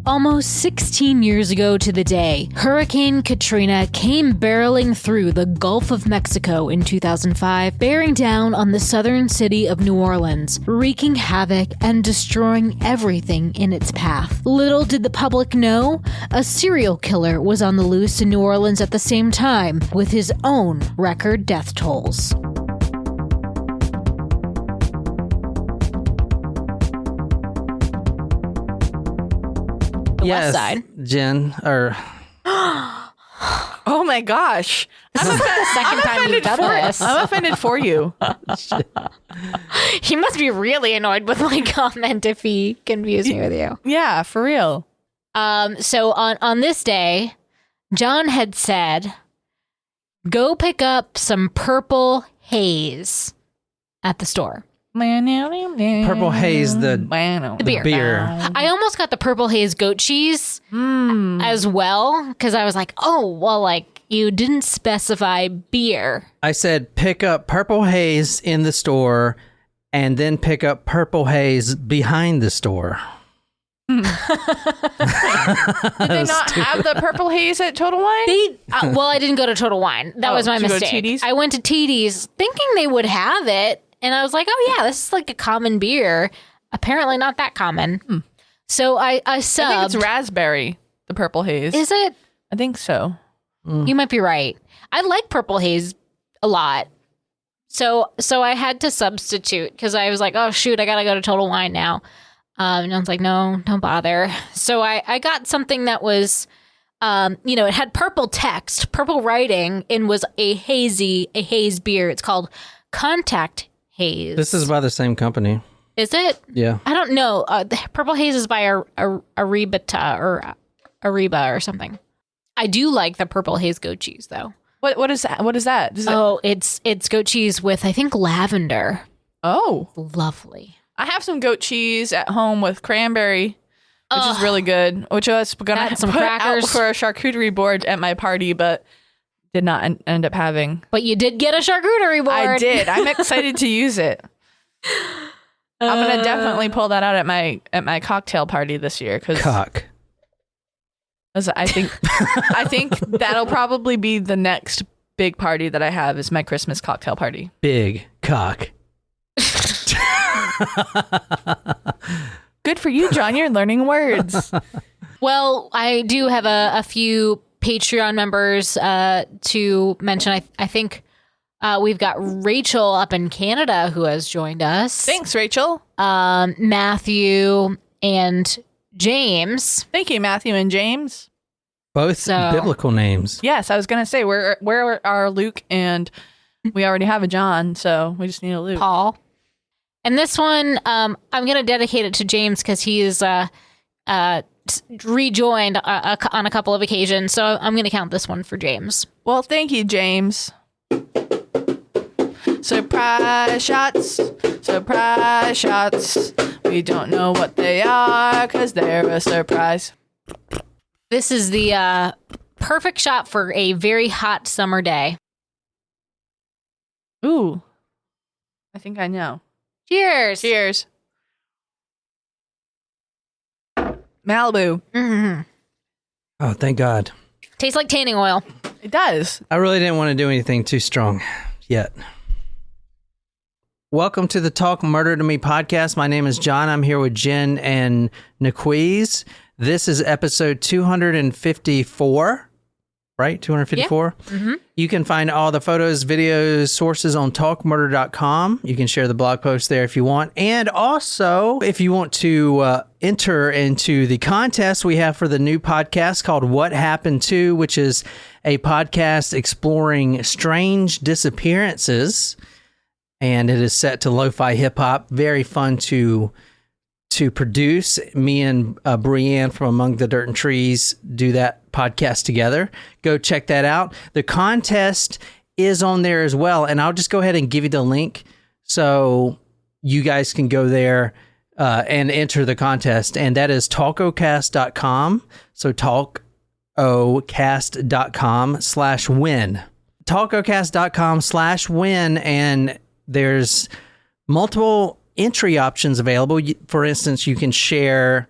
Almost 16 years ago to the day, Hurricane Katrina came barreling through the Gulf of Mexico in 2005, bearing down on the southern city of New Orleans, wreaking havoc and destroying everything in its path. Little did the public know, a serial killer was on the loose in New Orleans at the same time, with his own record death tolls. Yes, West Side. Jen, or Oh my gosh. This is the second time you've done this. I'm offended for you. He must be really annoyed with my comment if he confused me with you. Yeah, for real. So on this day, John had said, go pick up some purple haze at the store. Purple Haze, the beer. I almost got the purple haze goat cheese as well, because I was like, oh, well, like, you didn't specify beer. I said pick up Purple Haze in the store and then pick up Purple Haze behind the store. Did they not have the Purple Haze at Total Wine? Well, I didn't go to Total Wine. That was my did you go to mistake. TD's? I went to TD's thinking they would have it. And I was like, oh, yeah, this is like a common beer. Apparently not that common. So I subbed. I think it's raspberry, the Purple Haze. Is it? I think so. You might be right. I like purple haze a lot. So I had to substitute because I was like, oh, shoot, I got to go to Total Wine now. And I was like, no, don't bother. So I got something that was, it had purple text, purple writing, and was a haze beer. It's called Contact Haze. This is by the same company. Is it? Yeah. I don't know. The Purple Haze is by Ariba or something. I do like the Purple Haze goat cheese though. What is that? What is that? It's goat cheese with, I think, lavender. Oh, Lovely. I have some goat cheese at home with cranberry, which is really good. Which I was gonna some put crackers out for a charcuterie board at my party, but did not end up having. But you did get a charcuterie board. I did. I'm excited to use it. I'm gonna definitely pull that out at my cocktail party this year because I think that'll probably be the next big party that I have is my Christmas cocktail party. Big cock. Good for you, John. You're learning words. Well, I do have a few Patreon members to mention. I think we've got Rachel up in Canada who has joined us. Thanks, Rachel. Matthew and James. Thank you, Matthew and James. Both biblical names. Yes, I was going to say, where are Luke? And we already have a John, so we just need a Luke. Paul. And this one, I'm going to dedicate it to James because he is rejoined on a couple of occasions. So I'm going to count this one for James. Well, thank you, James. Surprise shots. Surprise shots. We don't know what they are because they're a surprise. This is the perfect shot for a very hot summer day. Ooh. I think I know. Cheers. Cheers. Malibu. Mm-hmm. Oh, thank God. Tastes like tanning oil. It does. I really didn't want to do anything too strong yet. Welcome to the Talk Murder to Me podcast. My name is John. I'm here with Jen and Naquiz. This is episode 254, right? 254? Yeah. Mm-hmm. You can find all the photos, videos, sources on talkmurder.com. You can share the blog post there if you want. And also, if you want to enter into the contest we have for the new podcast called What Happened To, which is a podcast exploring strange disappearances. And it is set to lo-fi hip-hop. Very fun to produce. Me and Brianne from Among the Dirt and Trees do that podcast together. Go check that out. The contest is on there as well. And I'll just go ahead and give you the link so you guys can go there and enter the contest. And that is talkocast.com. So talkocast.com/win. talkocast.com/win. And there's multiple entry options available. For instance, you can share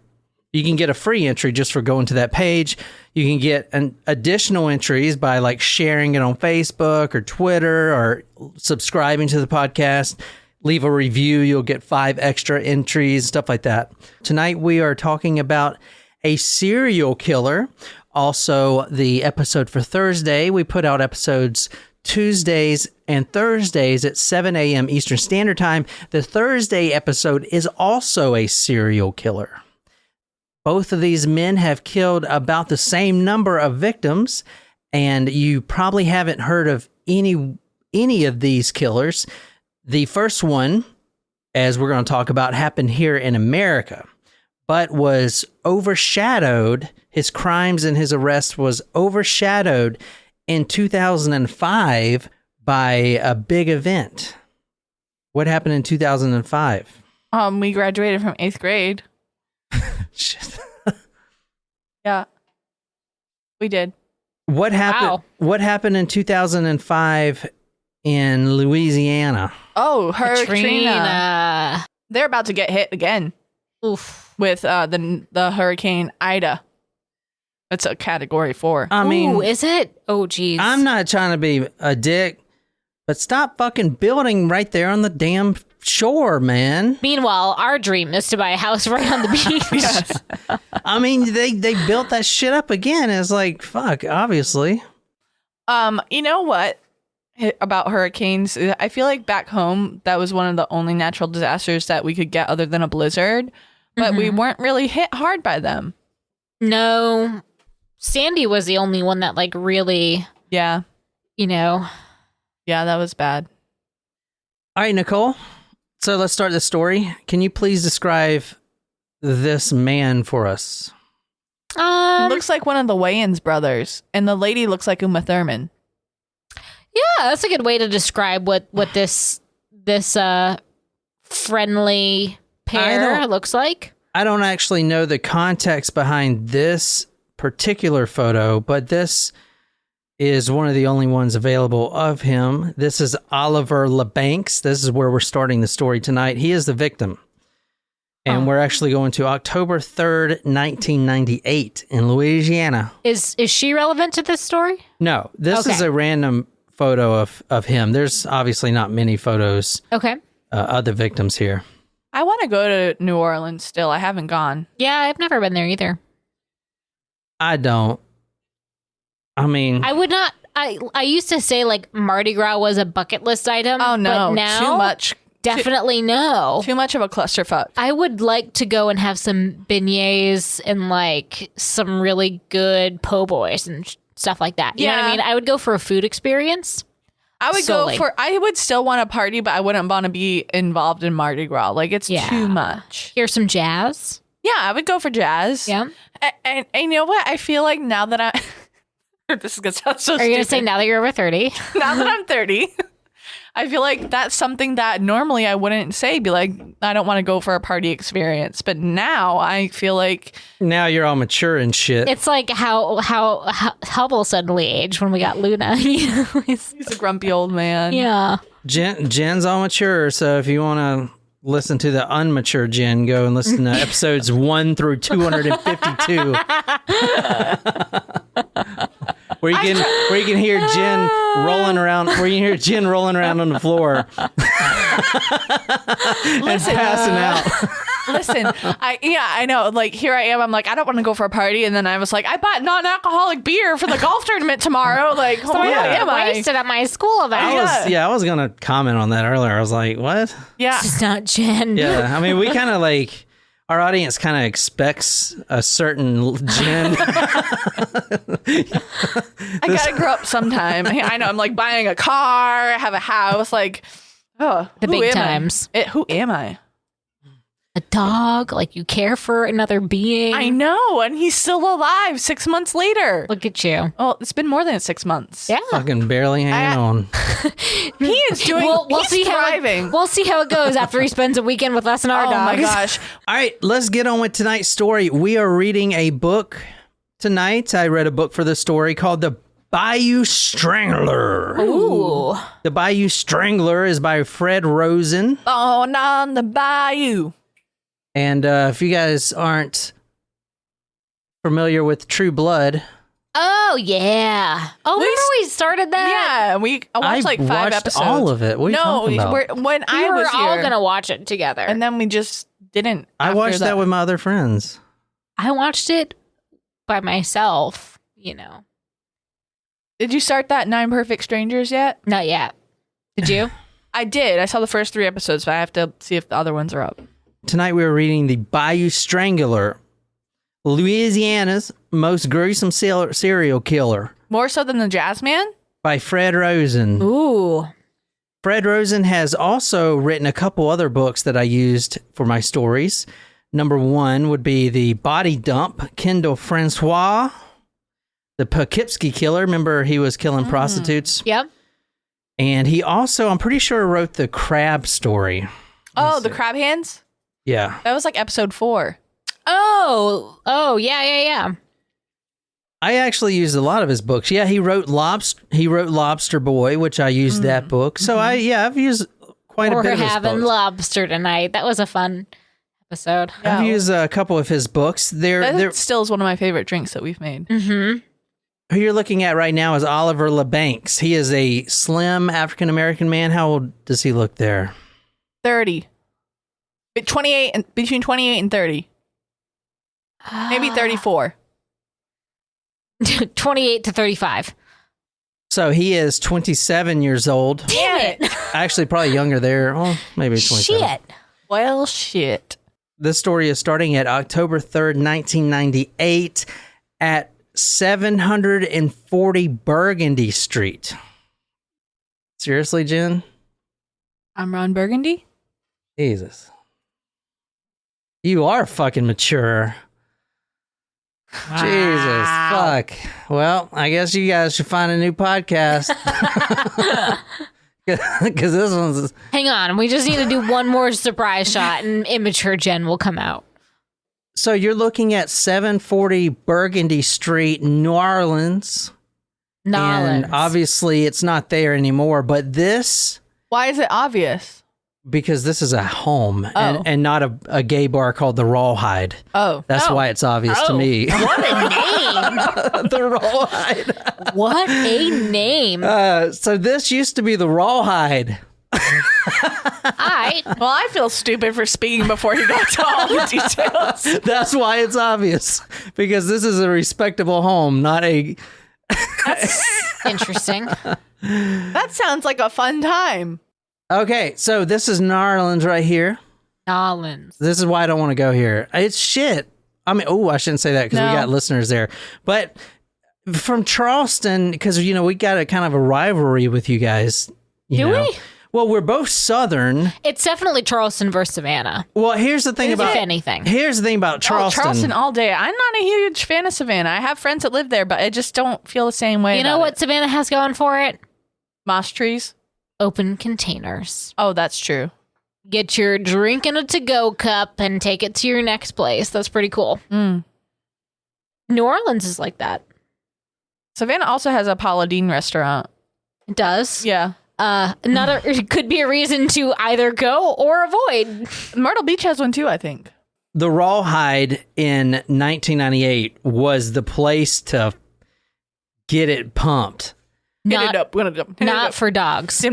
You can get a free entry just for going to that page. You can get additional entries by like sharing it on Facebook or Twitter or subscribing to the podcast. Leave a review. You'll get 5 extra entries, stuff like that. Tonight we are talking about a serial killer. Also, the episode for Thursday, we put out episodes Tuesdays and Thursdays at 7 a.m. Eastern Standard Time. The Thursday episode is also a serial killer. Both of these men have killed about the same number of victims, and you probably haven't heard of any of these killers. The first one, as we're going to talk about, happened here in America, but was overshadowed. His crimes and his arrest was overshadowed in 2005 by a big event. What happened in 2005? We graduated from 8th grade. Shit. Yeah, we did. What happened? Wow. What happened in 2005 in Louisiana? Oh, Hurricane Katrina. Katrina. They're about to get hit again Oof. with the Hurricane Ida. That's a Category 4. I mean, Ooh, is it? Oh, geez. I'm not trying to be a dick, but stop fucking building right there on the damn shore, man. Meanwhile, our dream is to buy a house right on the beach. Yes. I mean, they built that shit up again. It's like, fuck, obviously. You know what about hurricanes? I feel like back home, that was one of the only natural disasters that we could get other than a blizzard, but we weren't really hit hard by them. No. Sandy was the only one that, like, really, Yeah. Yeah, that was bad. All right, Nicole. So let's start the story. Can you please describe this man for us? He looks like one of the Wayans brothers, and the lady looks like Uma Thurman. Yeah, that's a good way to describe what this friendly pair looks like. I don't actually know the context behind this particular photo, but this is one of the only ones available of him. This is Oliver LeBanks. This is where we're starting the story tonight. He is the victim. And we're actually going to October 3rd, 1998 in Louisiana. Is she relevant to this story? No, this is a random photo of him. There's obviously not many photos Okay. of the victims here. I want to go to New Orleans still. I haven't gone. Yeah, I've never been there either. I don't. I mean, I would not. I used to say like Mardi Gras was a bucket list item. Oh, no. But now, Too much. definitely no. Too much of a clusterfuck. I would like to go and have some beignets and like some really good po' boys and stuff like that. You know what I Yeah. mean? I would go for a food experience. I would solely. I would still want to party, but I wouldn't want to be involved in Mardi Gras. Like, it's Yeah. too much. Hear some jazz. Yeah, I would go for jazz. Yeah. And you know what? I feel like now that this is going to sound so Are you going to stupid. say now that you're over 30? Now that I'm 30, I feel like that's something that normally I wouldn't say. Be like, I don't want to go for a party experience. But now I feel like... now you're all mature and shit. It's like how Hubble suddenly aged when we got Luna. He's a grumpy old man. Yeah. Jen's all mature, so if you want to listen to the unmature Jen, go and listen to episodes 1 through 252. Where you can hear Jen rolling around, on the floor and passing out. Listen, I know. Like, here I am. I'm like, I don't want to go for a party. And then I was like, I bought non-alcoholic beer for the golf tournament tomorrow. Like, So I Yeah. don't get wasted at my school event. I was gonna comment on that earlier. I was like, what? Yeah. It's not Jen. Yeah, I mean, we kind of like, our audience kind of expects a certain Jen. I gotta grow up sometime. I know. I'm like buying a car, have a house. Like, oh, The who big am times. who am I? A dog, like you care for another being. I know, and he's still alive 6 months later. Look at you. Oh, it's been more than 6 months. Yeah. Fucking barely hanging on. He is doing. We'll see thriving. we'll see how it goes after he spends a weekend with us and our Oh dogs. my gosh! All right, let's get on with tonight's story. We are reading a book tonight. I read a book for this story called The Bayou Strangler. Ooh. The Bayou Strangler is by Fred Rosen. On the bayou. And if you guys aren't familiar with True Blood. Oh, yeah. Oh, remember we started that? Yeah, I watched like 5 watched episodes. all of it. What are you talking about? When We I were was all here, going to watch it together. and then we just didn't. I after watched that with my other friends. I watched it by myself, you know. Did you start that 9 Perfect Strangers yet? Not yet. Did you? I did. I saw the first 3 episodes, but I have to see if the other ones are up. Tonight we were reading the Bayou Strangler, Louisiana's most gruesome serial killer More so than the Jazz Man? by Fred Rosen. Ooh. Fred Rosen has also written a couple other books that I used for my stories. Number 1 would be The Body Dump, Kendall Francois, the Poughkeepsie Killer. Remember, he was killing prostitutes? Yep. And he also, I'm pretty sure, wrote The Crab Story. Oh, the Crab Hands? Yeah. That was like episode 4. Oh, yeah. I actually used a lot of his books. Yeah, he wrote Lobster Boy, which I used that book. So I've used quite a bit of his books. We're having lobster tonight. That was a fun episode. I've used a couple of his books. That still is one of my favorite drinks that we've made. Mm-hmm. Who you're looking at right now is Oliver LeBanks. He is a slim African-American man. How old does he look there? 30. Between 28 and 30. Maybe 34. 28 to 35. So he is 27 years old. Damn it. Actually, probably younger there. Oh, maybe 27. Shit. Well, shit. This story is starting at October 3rd, 1998 at 740 Burgundy Street. Seriously, Jen? I'm Ron Burgundy. Jesus. You are fucking mature. Wow. Jesus, fuck. Well, I guess you guys should find a new podcast. Because this one's... Hang on. We just need to do one more surprise shot and immature Jen will come out. So you're looking at 740 Burgundy Street, New Orleans. And obviously it's not there anymore, but this... Why is it obvious? Because this is a home and not a gay bar called the Rawhide. Oh. That's why it's obvious to me. What a name. The Rawhide. What a name. So this used to be the Rawhide. Well, I feel stupid for speaking before you got to all the details. That's why it's obvious. Because this is a respectable home, not a... That's interesting. That sounds like a fun time. Okay, so this is New Orleans right here. Nolans. This is why I don't want to go here. It's shit. I mean, I shouldn't say that because we got listeners there. But from Charleston, because, we got a kind of a rivalry with you guys. Do we? Well, we're both Southern. It's definitely Charleston versus Savannah. Well, here's the thing about... If anything. Here's the thing about Charleston. Charleston all day. I'm not a huge fan of Savannah. I have friends that live there, but I just don't feel the same way. You know what Savannah has going for it? Moss trees. Open containers. Oh, that's true. Get your drink in a to-go cup and take it to your next place. That's pretty cool. Mm. New Orleans is like that. Savannah also has a Paula Deen restaurant. It does? Yeah. It could be a reason to either go or avoid. Myrtle Beach has one too, I think. The Rawhide in 1998 was the place to get it pumped. Not for dogs.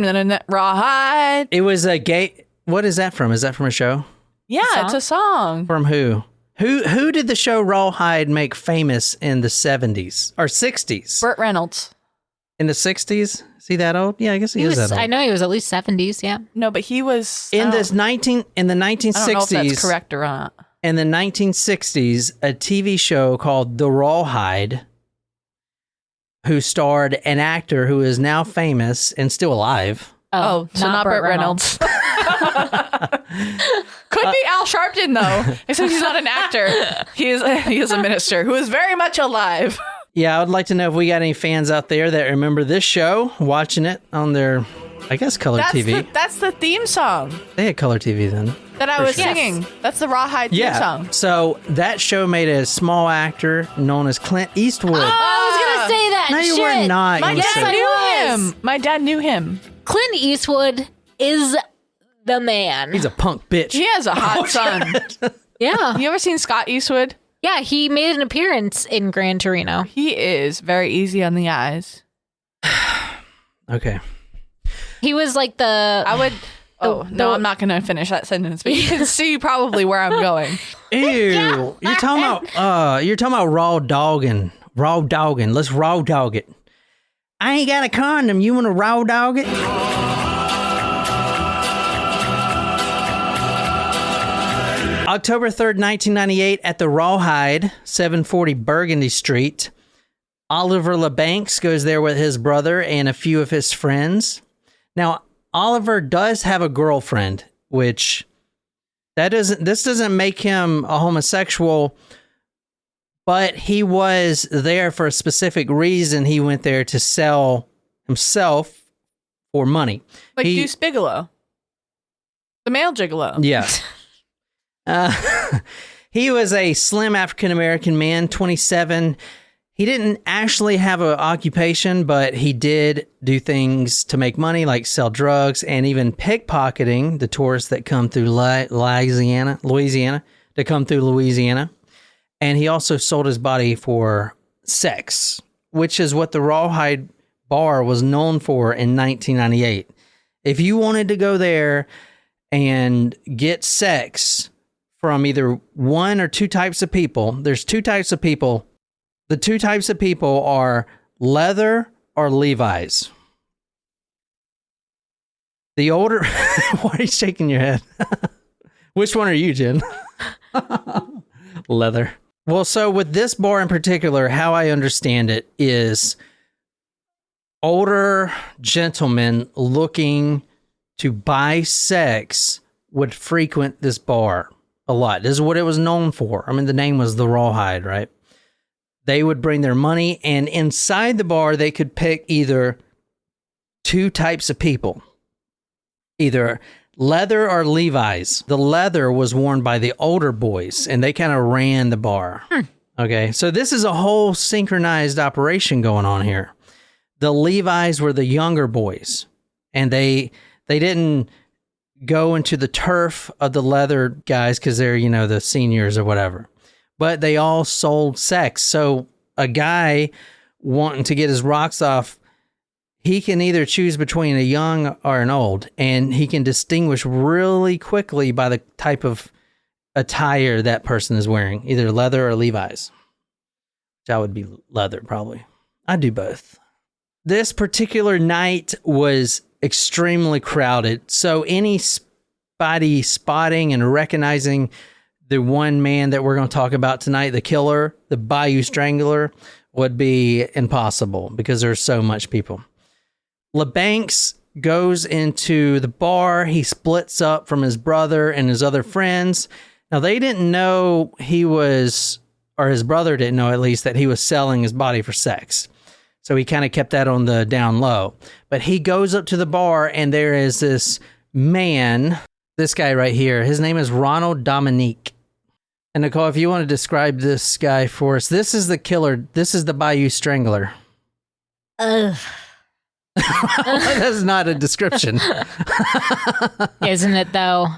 Rawhide. It was a gay... What is that from? Is that from a show? Yeah, it's a song. From who? Who did the show Rawhide make famous in the 70s or 60s? Burt Reynolds. In the 60s? Is he that old? Yeah, I guess he is that old. I know he was at least 70s, yeah. No, but he was... In the 1960s... I don't know if that's correct or not. In the 1960s, a TV show called The Rawhide, who starred an actor who is now famous and still alive. Oh, so not Burt Reynolds. Could be Al Sharpton, though. Except he's not an actor. He is a minister who is very much alive. Yeah, I would like to know if we got any fans out there that remember this show, watching it on their, I guess, color TV. That's the theme song. They had color TV then. That I was singing. That's the Rawhide theme song. So that show made a small actor known as Clint Eastwood. Oh, I was going to say that. No, you were not. My dad knew him. My dad knew him. Clint Eastwood is the man. He's a punk bitch. He has a hot son. Yeah. You ever seen Scott Eastwood? Yeah, he made an appearance in Gran Torino. He is very easy on the eyes. Okay. He was like I would... no, I'm not going to finish that sentence, but you can see probably where I'm going. Ew. You're talking about raw dogging. Raw dogging. Let's raw dog it. I ain't got a condom. You want to raw dog it? October 3rd, 1998, at the Rawhide, 740 Burgundy Street. Oliver LeBancs goes there with his brother and a few of his friends. Now, Oliver does have a girlfriend, which this doesn't make him a homosexual, but he was there for a specific reason. He went there to sell himself for money. Like Deuce Bigelow. The male gigolo. Yeah. He was a slim African-American man, 27. He didn't actually have an occupation, but he did do things to make money, like sell drugs and even pickpocketing the tourists that come through Louisiana, to come through Louisiana. And he also sold his body for sex, which is what the Rawhide bar was known for in 1998. If you wanted to go there and get sex from either one or two types of people, there's two types of people. The two types of people are leather or Levi's. The older... Why are you shaking your head? Which one are you, Jen? Leather. Well, so with this bar in particular, how I understand it is older gentlemen looking to buy sex would frequent this bar a lot. This is what it was known for. I mean, the name was the Rawhide, right? They would bring their money, and inside the bar, they could pick either two types of people, either leather or Levi's. The leather was worn by the older boys, and they kind of ran the bar. Okay, so this is a whole synchronized operation going on here. The Levi's were the younger boys, and they didn't go into the turf of the leather guys because they're, the seniors or whatever. But they all sold sex. So a guy wanting to get his rocks off, he can either choose between a young or an old, and he can distinguish really quickly by the type of attire that person is wearing, either leather or Levi's. Which I would be leather, probably. I do both. This particular night was extremely crowded, so any spotting and recognizing the one man that we're going to talk about tonight, the killer, the Bayou Strangler, would be impossible because there's so much people. LeBancs goes into the bar. He splits up from his brother and his other friends. Now, they didn't know his brother didn't know at least, that he was selling his body for sex. So he kind of kept that on the down low. But he goes up to the bar, and there is this man, this guy right here. His name is Ronald Dominique. And Nicole, if you want to describe this guy for us, this is the killer. This is the Bayou Strangler. Ugh. That's not a description. Isn't it, though?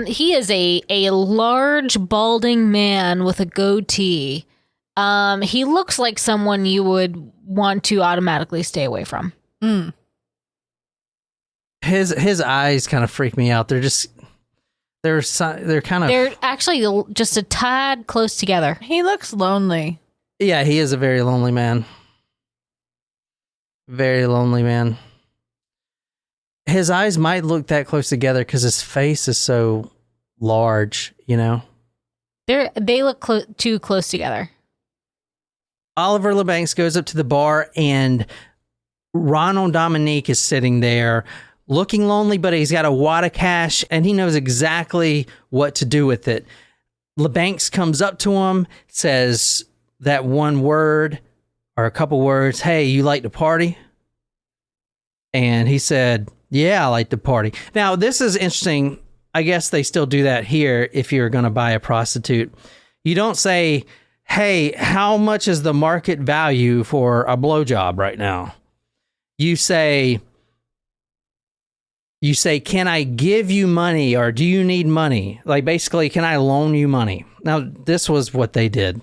He is a large, balding man with a goatee. He looks like someone you would want to automatically stay away from. Mm. His eyes kind of freak me out. They're actually just a tad close together. He looks lonely. Yeah, he is a very lonely man. Very lonely man. His eyes might look that close together because his face is so large, They look too close together. Oliver LeBancs goes up to the bar, and Ronald Dominique is sitting there looking lonely, but he's got a wad of cash, and he knows exactly what to do with it. LeBancs comes up to him, says that one word or a couple words, "Hey, you like to party?" And he said, "Yeah, I like to party." Now, this is interesting. I guess they still do that here if you're going to buy a prostitute. You don't say, "Hey, how much is the market value for a blowjob right now?" You say, "Can I give you money, or do you need money?" Like, basically, can I loan you money? Now, this was what they did.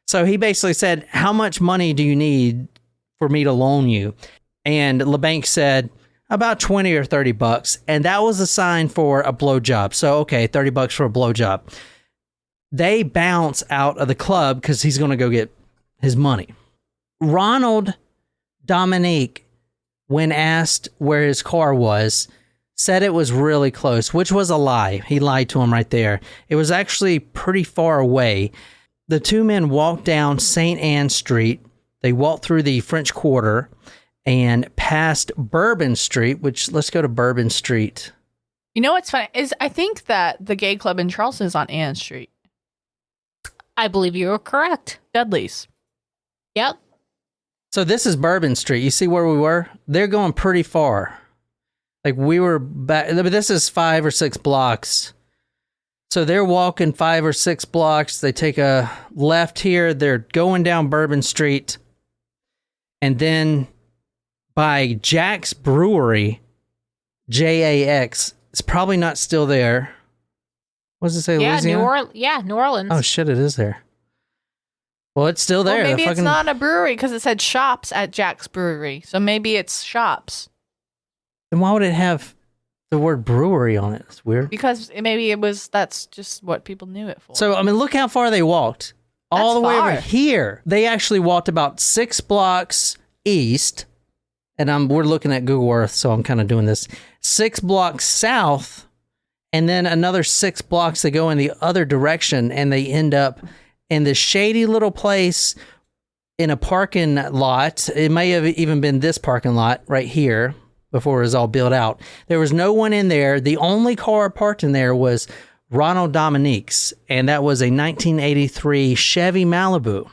So he basically said, how much money do you need for me to loan you? And LeBanc said, about 20 or 30 bucks. And that was a sign for a blowjob. So, okay, 30 bucks for a blowjob. They bounce out of the club because he's going to go get his money. Ronald Dominique, when asked where his car was, said it was really close, which was a lie. He lied to him right there. It was actually pretty far away. The two men walked down St. Anne Street. They walked through the French Quarter and past Bourbon Street, which, let's go to Bourbon Street. You know what's funny is I think that the gay club in Charleston is on Ann Street. I believe you are correct. Dudley's. Yep. So this is Bourbon Street. You see where we were? They're going pretty far. Like we were back, but this is 5 or 6 blocks. So they're walking 5 or 6 blocks. They take a left here. They're going down Bourbon Street. And then by Jack's Brewery, JAX, it's probably not still there. What does it say, Louisiana? New Orleans. Oh, shit, it is there. Well, it's still there. Well, maybe it's not a brewery because it said shops at Jack's Brewery. So maybe it's shops. Then why would it have the word brewery on it? It's weird. Because that's just what people knew it for. So, I mean, look how far they walked. All the way over here. They actually walked about 6 blocks east. And we're looking at Google Earth, so I'm kind of doing this. 6 blocks south, and then another 6 blocks that go in the other direction, and they end up in this shady little place in a parking lot. It may have even been this parking lot right here before it was all built out. There was no one in there. The only car parked in there was Ronald Dominique's, and that was a 1983 Chevy Malibu.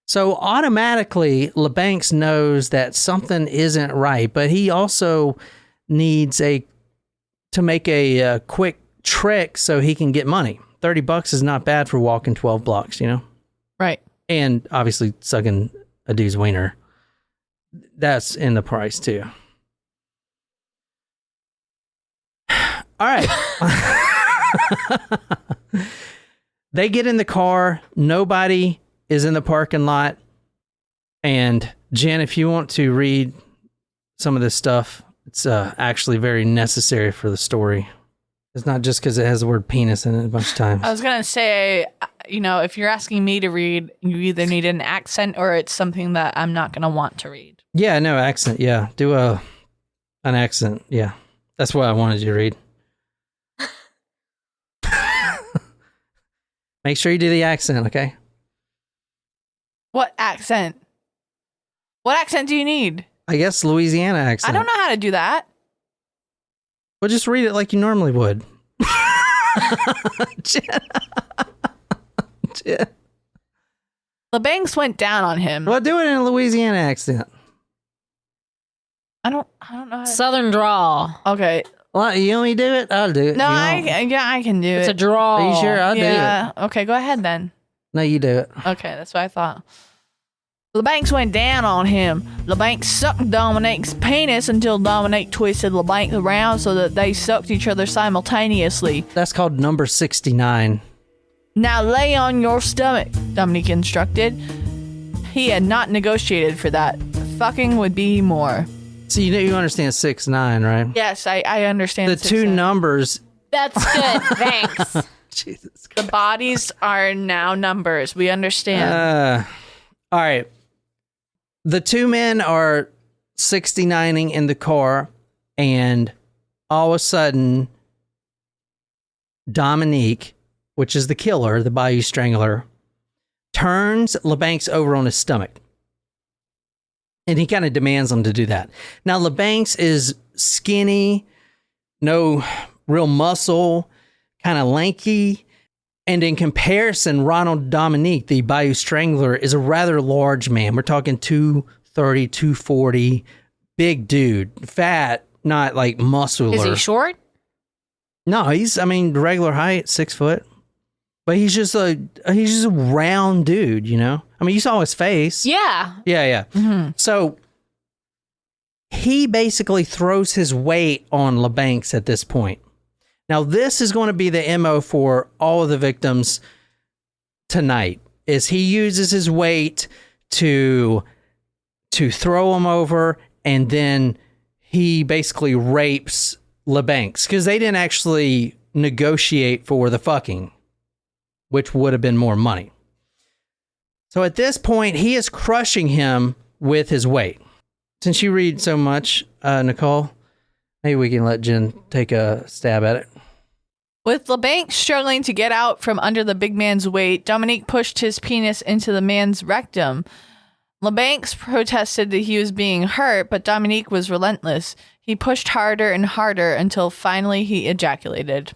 So automatically, LeBanc knows that something isn't right, but he also needs to make a quick trick so he can get money. $30 is not bad for walking 12 blocks, you know? Right. And obviously sucking a dude's wiener. That's in the price too. All right. They get in the car. Nobody is in the parking lot. And Jen, if you want to read some of this stuff, it's actually very necessary for the story. It's not just because it has the word penis in it a bunch of times. I was going to say, if you're asking me to read, you either need an accent or it's something that I'm not going to want to read. Yeah, no, accent. Yeah. Do an accent. Yeah. That's what I wanted you to read. Make sure you do the accent, okay? What accent? What accent do you need? I guess Louisiana accent. I don't know how to do that. Well, just read it like you normally would. Jen. LeBanc went down on him. Well, do it in a Louisiana accent. I don't know how to... Southern drawl. Okay. Well, you want me to do it? I'll do it. No, I can do it. It's a drawl. Are you sure? I'll do it. Yeah. Okay, go ahead then. No, you do it. Okay, that's what I thought. LeBanc went down on him. LeBanc sucked Dominique's penis until Dominique twisted LeBanc around so that they sucked each other simultaneously. That's called number 69. Now lay on your stomach, Dominique instructed. He had not negotiated for that. Fucking would be more. So you understand 69, right? Yes, I understand. The two numbers. That's good. Thanks. Jesus Christ. The bodies are now numbers. We understand. All right. The two men are 69ing in the car, and all of a sudden, Dominique, which is the killer, the Bayou Strangler, turns LeBanc over on his stomach. And he kind of demands them to do that. Now, LeBanc is skinny, no real muscle, kind of lanky. And in comparison, Ronald Dominique, the Bayou Strangler, is a rather large man. We're talking 230, 240, big dude, fat, not like muscular. Is he short? No, he's, regular height, 6 foot. But he's just a round dude, you know? You saw his face. Yeah. Yeah. Mm-hmm. So he basically throws his weight on LeBanc at this point. Now, this is going to be the MO for all of the victims tonight is he uses his weight to throw him over, and then he basically rapes LeBancs because they didn't actually negotiate for the fucking, which would have been more money. So at this point, he is crushing him with his weight. Since you read so much, Nicole, maybe we can let Jen take a stab at it. With LeBanc struggling to get out from under the big man's weight, Dominique pushed his penis into the man's rectum. LeBanc protested that he was being hurt, but Dominique was relentless. He pushed harder and harder until finally he ejaculated.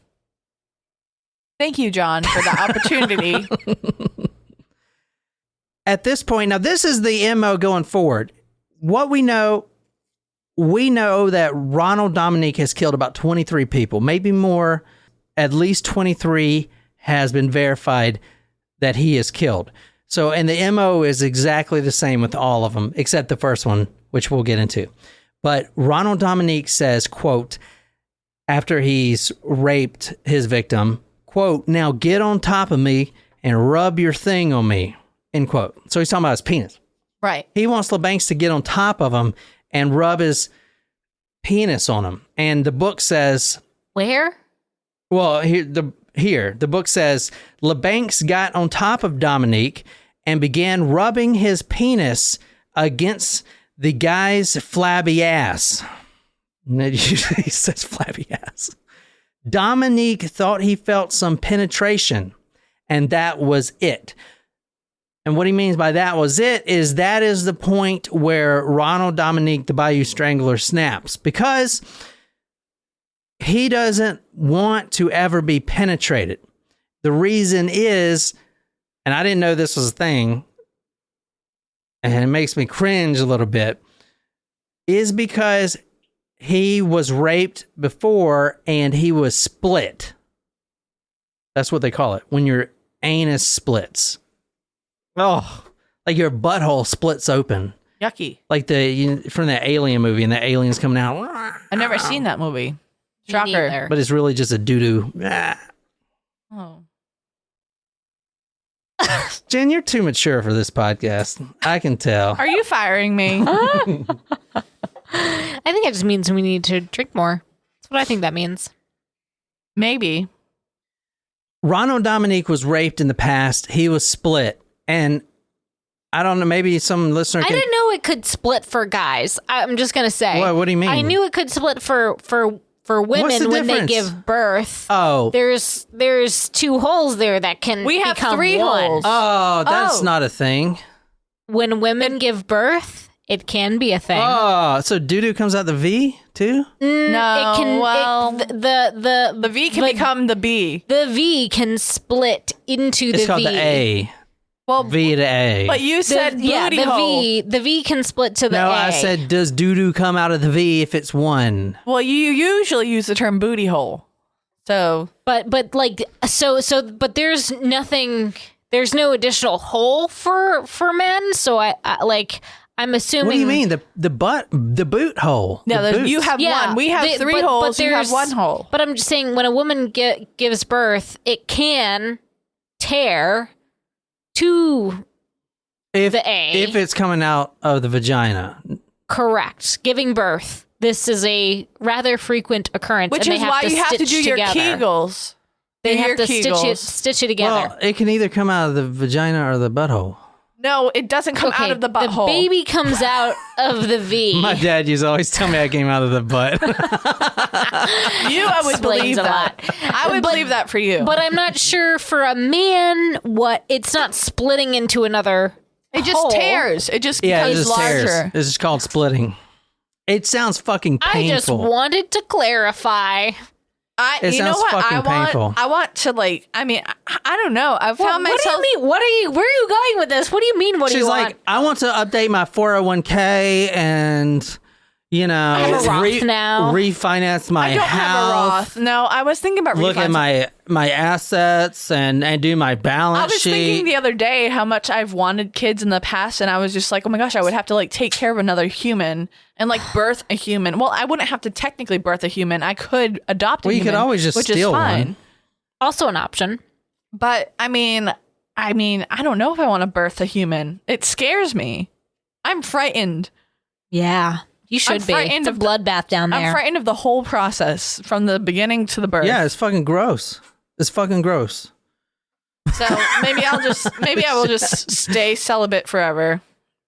Thank you, John, for the opportunity. At this point, now this is the MO going forward. What we know that Ronald Dominique has killed about 23 people, maybe more. At least 23 has been verified that he is killed. So, and the MO is exactly the same with all of them, except the first one, which we'll get into. But Ronald Dominique says, quote, after he's raped his victim, quote, now get on top of me and rub your thing on me, end quote. So he's talking about his penis. Right. He wants LeBancs to get on top of him and rub his penis on him. And the book says... Where? Well, the book says, LeBancs got on top of Dominique and began rubbing his penis against the guy's flabby ass. And it usually says flabby ass. Dominique thought he felt some penetration, and that was it. And what he means by that was it is that is the point where Ronald Dominique, the Bayou Strangler, snaps. Because... he doesn't want to ever be penetrated. The reason is, and I didn't know this was a thing, and it makes me cringe a little bit, is because he was raped before and he was split. That's what they call it, when your anus splits. Oh, like your butthole splits open. Yucky. Like from that Alien movie, and the alien's coming out. I've never seen that movie. Shocker. But it's really just a doo-doo. Oh. Jen, you're too mature for this podcast. I can tell. Are you firing me? I think it just means we need to drink more. That's what I think that means. Maybe. Ronald Dominique was raped in the past. He was split. And I don't know, maybe some listener I didn't know it could split for guys. I'm just going to say. What do you mean? I knew it could split for women when they give birth. Oh. There's two holes there that can We have become 3 one. holes. Oh, that's not a thing. When women give birth, it can be a thing. Oh, so doo-doo comes out the V too? No, it can, well, the V can become the B. The V can split into the V. It's called the A. Well, V to A. but you said booty hole. The V can split to the A. No, I said, does doo-doo come out of the V if it's one? Well, you usually use the term booty hole. So, but there's nothing. There's no additional hole for men. So I'm assuming. What do you mean the boot hole? no, The boots. you have one. We have 3 holes. You have 1 hole. But I'm just saying, when a woman gives birth, it can tear to the A. If it's coming out of the vagina. Correct. Giving birth. This is a rather frequent occurrence. Which and is they have why to you have to stitch do your together. Kegels. They have your to Kegels. stitch it together. Well, it can either come out of the vagina or the butthole. No, it doesn't come out of the butthole. The baby comes out of the V. My dad used to always tell me I came out of the butt. I would believe a that. I would believe that for you. But I'm not sure for a man it's not splitting into another it just hole. tears. It just Yeah, it becomes just larger. tears. This is called splitting. It sounds fucking painful. I just wanted to clarify. It you know sounds what fucking I want? painful. I want to I don't know. I found myself. What do you mean? Where are you going with this? What do you mean? What do She's you like, want? I want to update my 401k and, I have a Roth now. refinance my I don't house. have a Roth. No, I was thinking about Look at refinancing. my assets and do my balance I was sheet. thinking the other day how much I've wanted kids in the past, and I was just like, oh my gosh, I would have to take care of another human and birth a human. Well, I wouldn't have to technically birth a human. I could adopt a Well, you human. could always just which steal is fine. one. Also an option. But I mean, I mean, I don't know if I want to birth a human. It scares me. I'm frightened. Yeah, you should be. It's a bloodbath down there. I'm frightened of the whole process from the beginning to the birth. Yeah, it's fucking gross. It's fucking gross. So maybe I will just stay celibate forever,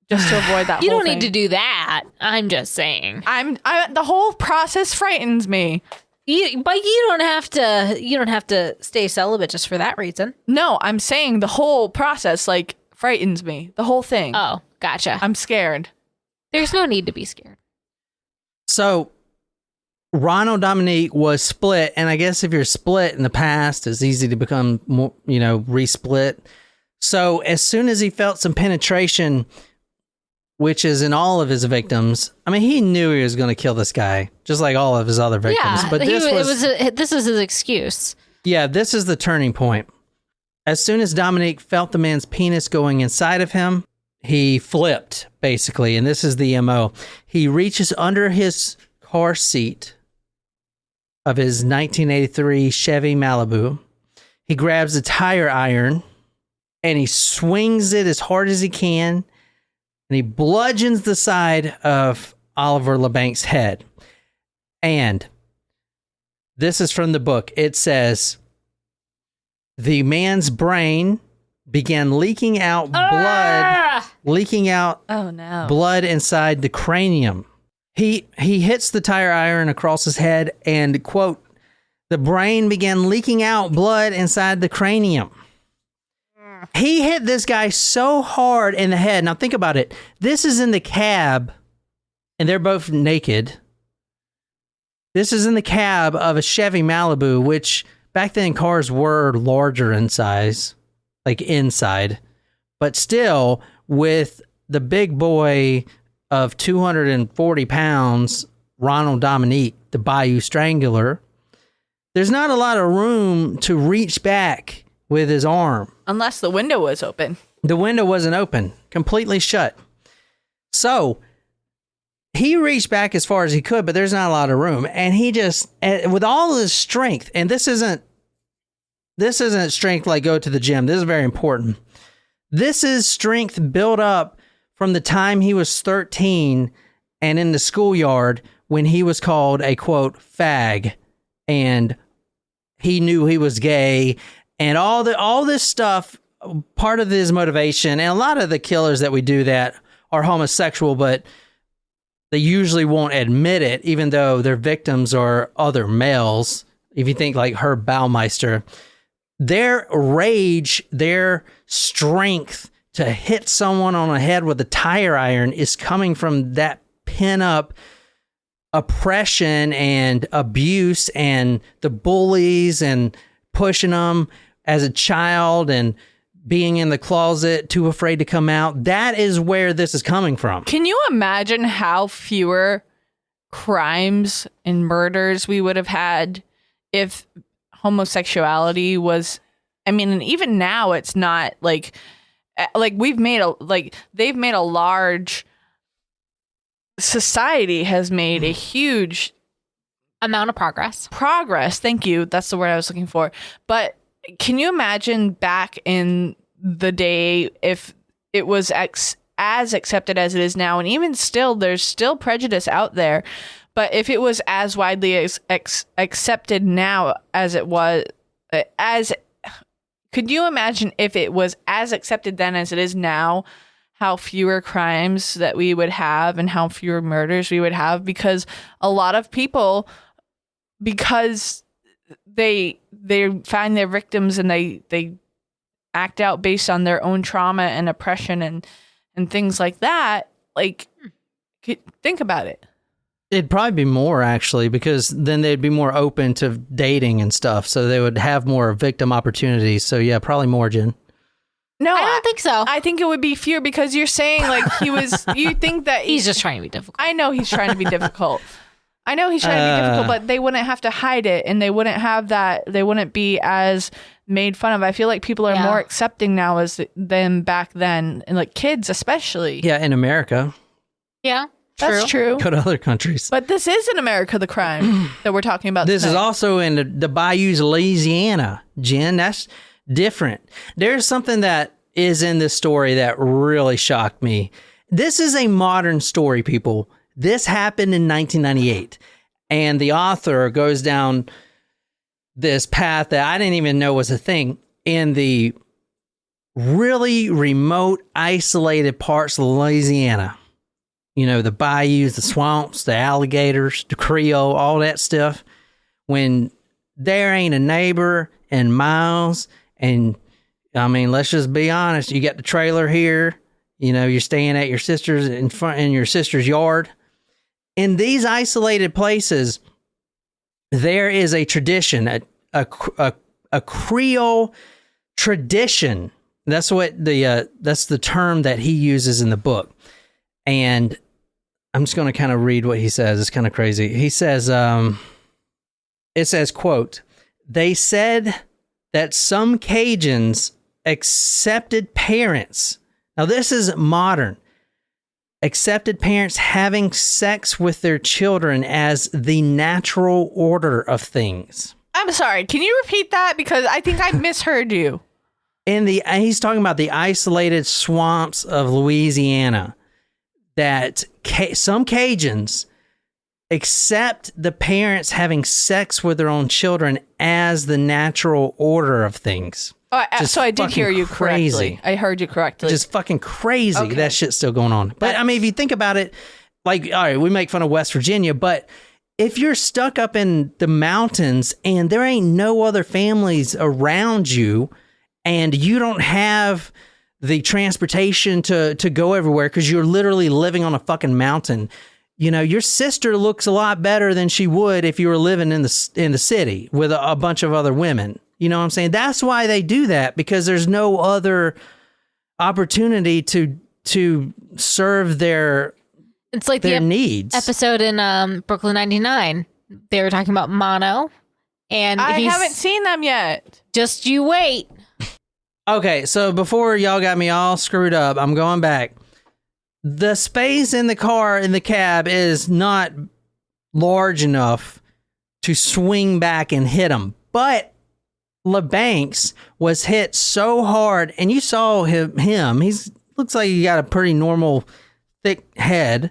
just to avoid that. You whole don't thing. need to do that. I'm just saying. The whole process frightens me. But you don't have to. You don't have to stay celibate just for that reason. No, I'm saying the whole process like frightens me. The whole thing. Oh, gotcha. I'm scared. There's no need to be scared. So, Ronald Dominique was split, and I guess if you're split in the past, it's easy to become more, resplit. So, as soon as he felt some penetration, which is in all of his victims, I mean, he knew he was going to kill this guy, just like all of his other victims. Yeah, but this is his excuse. Yeah, this is the turning point. As soon as Dominique felt the man's penis going inside of him, he flipped, basically, and this is the MO. He reaches under his car seat of his 1983 Chevy Malibu. He grabs a tire iron, and he swings it as hard as he can, and he bludgeons the side of Oliver LeBank's head. And this is from the book. It says, the man's brain began leaking out blood inside the cranium. He hits the tire iron across his head and, quote, the brain began leaking out blood inside the cranium. He hit this guy so hard in the head. Now think about it. This is in the cab, and they're both naked. This is in the cab of a Chevy Malibu, which back then cars were larger in size, like inside, but still with the big boy of 240 pounds, Ronald Dominique, the Bayou Strangler, there's not a lot of room to reach back with his arm. Unless the window was open. The window wasn't open, completely shut. So he reached back as far as he could, but there's not a lot of room. And he just, with all his strength, and this isn't strength like go to the gym. This is very important. This is strength built up from the time he was 13 and in the schoolyard when he was called a, quote, fag, and he knew he was gay, and all this stuff. Part of his motivation, and a lot of the killers that we do that are homosexual, but they usually won't admit it, even though their victims are other males. If you think like Herb Baumeister, their rage, their strength to hit someone on the head with a tire iron is coming from that pin-up oppression and abuse and the bullies and pushing them as a child and being in the closet, too afraid to come out. That is where this is coming from. Can you imagine how fewer crimes and murders we would have had if homosexuality was, I mean, and even now it's not like they've made a large society has made a huge amount of progress. Thank you. That's the word I was looking for. But can you imagine back in the day if it was as accepted as it is now? And even still, there's still prejudice out there. But if it was as widely accepted now as it was, could you imagine if it was as accepted then as it is now, how fewer crimes that we would have and how fewer murders we would have? Because a lot of people, because they find their victims and they act out based on their own trauma and oppression and things like that. Like, think about it. It'd probably be more, actually, because then they'd be more open to dating and stuff. So they would have more victim opportunities. So yeah, probably more, Jen. No, I don't think so. I think it would be fewer because you're saying like you think that he's just trying to be difficult. I know he's trying to be difficult. But they wouldn't have to hide it, and they wouldn't have that. They wouldn't be as made fun of. I feel like people are more accepting now than back then, and like kids especially. Yeah, in America. Yeah, that's true. Go to other countries. But this is in America, the crime that we're talking about. This tonight. is also in the bayous, Louisiana, Jen. different. There's something that is in this story that really shocked me. This is a modern story, people. This happened in 1998, and the author goes down this path that I didn't even know was a thing in the really remote, isolated parts of Louisiana. You know, the bayous, the swamps, the alligators, the Creole, all that stuff. When there ain't a neighbor in miles, and I mean, let's just be honest, you got the trailer here, you know, you're staying at your sister's in your sister's yard. In these isolated places, there is a tradition, a Creole tradition. That's what that's the term that he uses in the book. And I'm just going to kind of read what he says. It's kind of crazy. He says, it says, quote, "They said that some Cajuns accepted parents." Now this is modern. Accepted parents having sex with their children as the natural order of things. I'm sorry. Can you repeat that? Because I think I misheard you. He's talking about the isolated swamps of Louisiana, that some Cajuns accept the parents having sex with their own children as the natural order of things. Oh, so I did hear you crazy. correctly. I heard you correctly. Just fucking crazy. Okay. That shit's still going on. But I mean, if you think about it, like, all right, we make fun of West Virginia, but if you're stuck up in the mountains and there ain't no other families around you, and you don't have the transportation to go everywhere because you're literally living on a fucking mountain, you know, your sister looks a lot better than she would if you were living in the city with a bunch of other women. You know what I'm saying? That's why they do that, because there's no other opportunity to serve their it's like their the needs. Episode in Brooklyn 99. They were talking about mono, and I haven't seen them yet. Just you wait. Okay, so before y'all got me all screwed up, I'm going back. The space in the car, in the cab, is not large enough to swing back and hit him. But LeBanks was hit so hard, and you saw him. He looks like he got a pretty normal, thick head.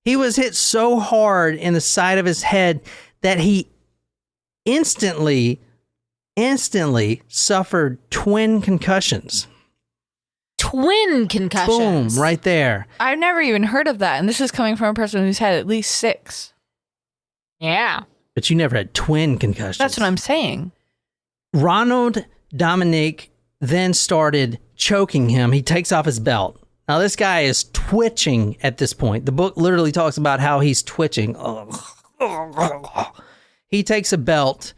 He was hit so hard in the side of his head that he instantly suffered twin concussions. Twin concussions. Boom, right there. I've never even heard of that. And this is coming from a person who's had at least 6. Yeah. But you never had twin concussions. That's what I'm saying. Ronald Dominique then started choking him. He takes off his belt. Now, this guy is twitching at this point. The book literally talks about how he's twitching. He takes a belt,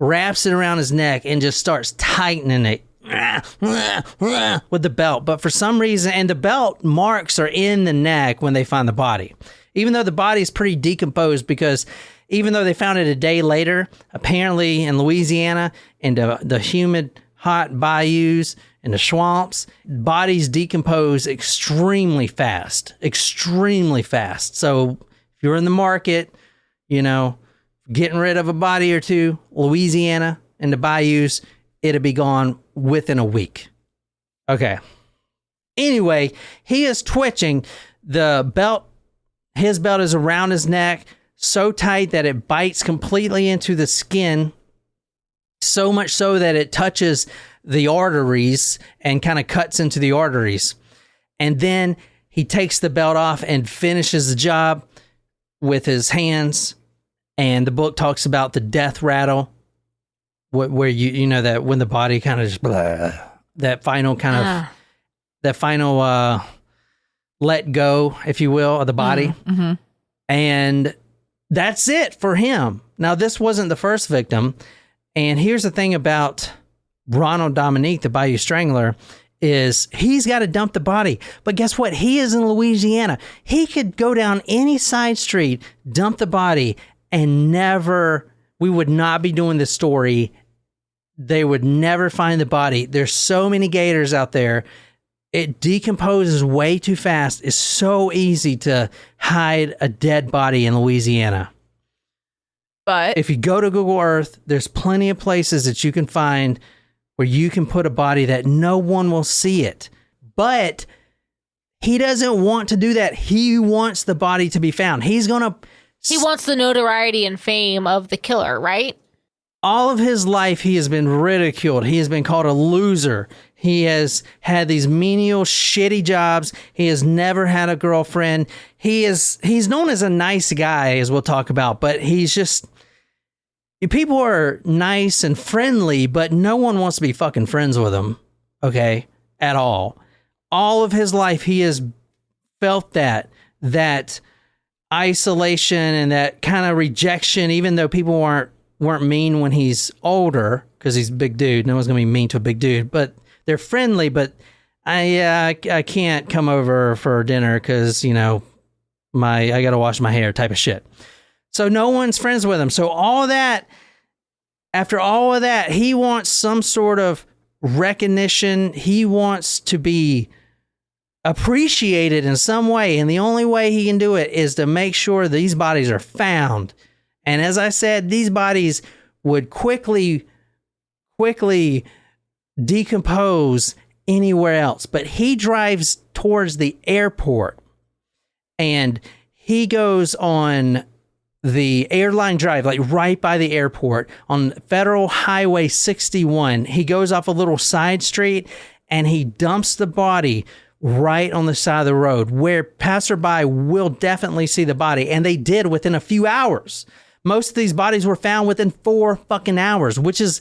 wraps it around his neck, and just starts tightening it with the belt. But for some reason, and the belt marks are in the neck when they find the body, even though the body is pretty decomposed, because even though they found it a day later, apparently in Louisiana, in the humid, hot bayous and the swamps, bodies decompose extremely fast. So if you're in the market, you know, getting rid of a body or two, Louisiana and the bayous, it'll be gone within a week. Okay. Anyway, he is twitching. His belt is around his neck, so tight that it bites completely into the skin, so much so that it touches the arteries and kind of cuts into the arteries. And then he takes the belt off and finishes the job with his hands. And the book talks about the death rattle, where you know that when the body kind of just that final let go, if you will, of the body. Mm-hmm. And that's it for him. Now, this wasn't the first victim. And here's the thing about Ronald Dominique, the Bayou Strangler, is he's got to dump the body. But guess what? He is in Louisiana. He could go down any side street, dump the body, and we would not be doing this story. They would never find the body. There's so many gators out there. It decomposes way too fast. It's so easy to hide a dead body in Louisiana. But if you go to Google Earth, there's plenty of places that you can find where you can put a body that no one will see it. But he doesn't want to do that. He wants the body to be found. He wants the notoriety and fame of the killer, right? All of his life, he has been ridiculed. He has been called a loser. He has had these menial, shitty jobs. He has never had a girlfriend. He's known as a nice guy, as we'll talk about, but he's just... People are nice and friendly, but no one wants to be fucking friends with him, okay, at all. All of his life, he has felt that isolation and that kind of rejection, even though people weren't mean when he's older, because he's a big dude. No one's going to be mean to a big dude, but they're friendly, but I can't come over for dinner because, you know, I got to wash my hair type of shit. So no one's friends with him. So after all of that, he wants some sort of recognition. He wants to be appreciated in some way. And the only way he can do it is to make sure these bodies are found. And as I said, these bodies would quickly decompose anywhere else. But he drives towards the airport and he goes on the airline drive, like right by the airport on Federal Highway 61. He goes off a little side street and he dumps the body right on the side of the road where passerby will definitely see the body. And they did within a few hours. Most of these bodies were found within 4 fucking hours, which is,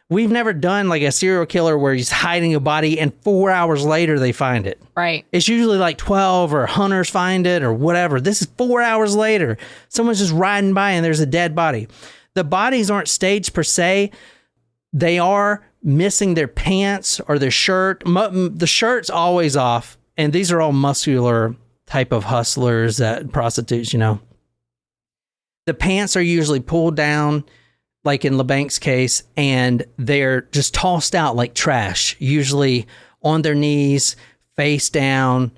we've never done like a serial killer where he's hiding a body and 4 hours later they find it. Right. It's usually like 12 or hunters find it or whatever. This is 4 hours later. Someone's just riding by and there's a dead body. The bodies aren't staged per se. They are missing their pants or their shirt. The shirt's always off. And these are all muscular type of hustlers, prostitutes, you know. The pants are usually pulled down, like in LeBank's case, and they're just tossed out like trash, usually on their knees, face down,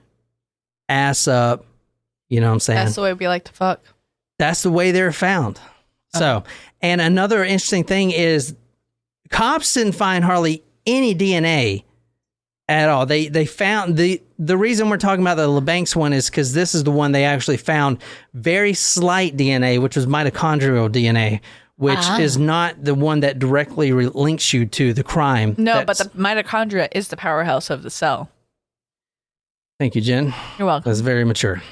ass up. You know what I'm saying? That's the way we like to fuck. That's the way they're found. So, and another interesting thing is cops didn't find hardly any DNA at all. They found the reason we're talking about the LeBank's one is because this is the one they actually found very slight DNA, which was mitochondrial DNA, which is not the one that directly links you to the crime. No, but the mitochondria is the powerhouse of the cell. Thank you, Jen. You're welcome. That's very mature.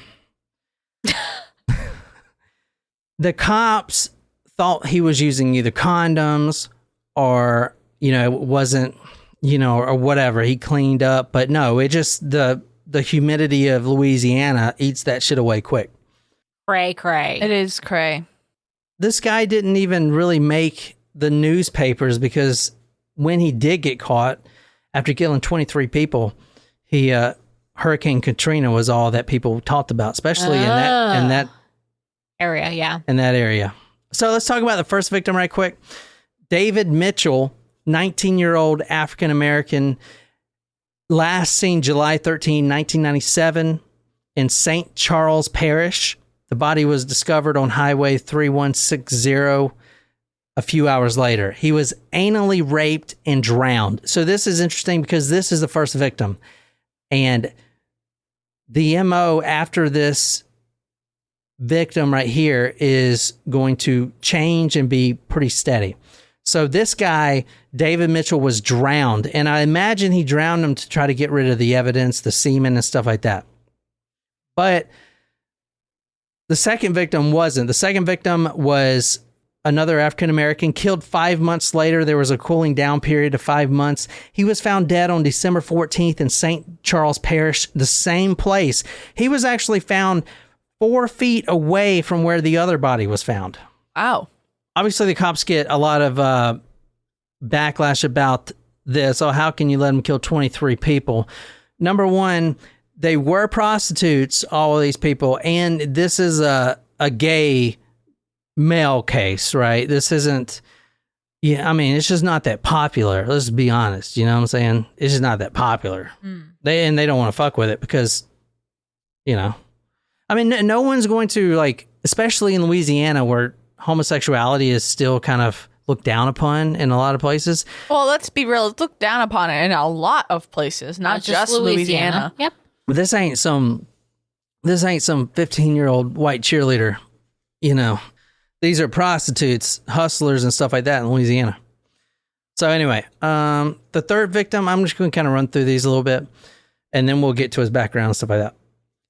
The cops thought he was using either condoms or, you know, it wasn't, you know, or whatever. He cleaned up, but no, it just, the humidity of Louisiana eats that shit away quick. Cray. It is cray. This guy didn't even really make the newspapers because when he did get caught, after killing 23 people, Hurricane Katrina was all that people talked about, especially in that area, yeah. In that area. So let's talk about the first victim right quick. David Mitchell, 19-year-old African-American, last seen July 13, 1997 in St. Charles Parish. The body was discovered on Highway 3160 a few hours later. He was anally raped and drowned. So this is interesting because this is the first victim. And the MO after this victim right here is going to change and be pretty steady. So this guy, David Mitchell, was drowned. And I imagine he drowned him to try to get rid of the evidence, the semen and stuff like that. But the second victim wasn't. The second victim was another African-American, killed 5 months later. There was a cooling down period of 5 months. He was found dead on December 14th in St. Charles Parish, the same place. He was actually found 4 feet away from where the other body was found. Wow. Obviously, the cops get a lot of backlash about this. Oh, how can you let them kill 23 people? Number one, they were prostitutes, all of these people, and this is a gay male case, right? This isn't, I mean, it's just not that popular. Let's be honest. You know what I'm saying? It's just not that popular. They don't want to fuck with it because, you know, I mean, no one's going to, like, especially in Louisiana where homosexuality is still kind of looked down upon in a lot of places. Well, let's be real. It's looked down upon it in a lot of places, not just Louisiana. Yep. But this ain't some 15-year-old white cheerleader, you know. These are prostitutes, hustlers, and stuff like that in Louisiana. So anyway, the third victim, I'm just going to kind of run through these a little bit, and then we'll get to his background and stuff like that.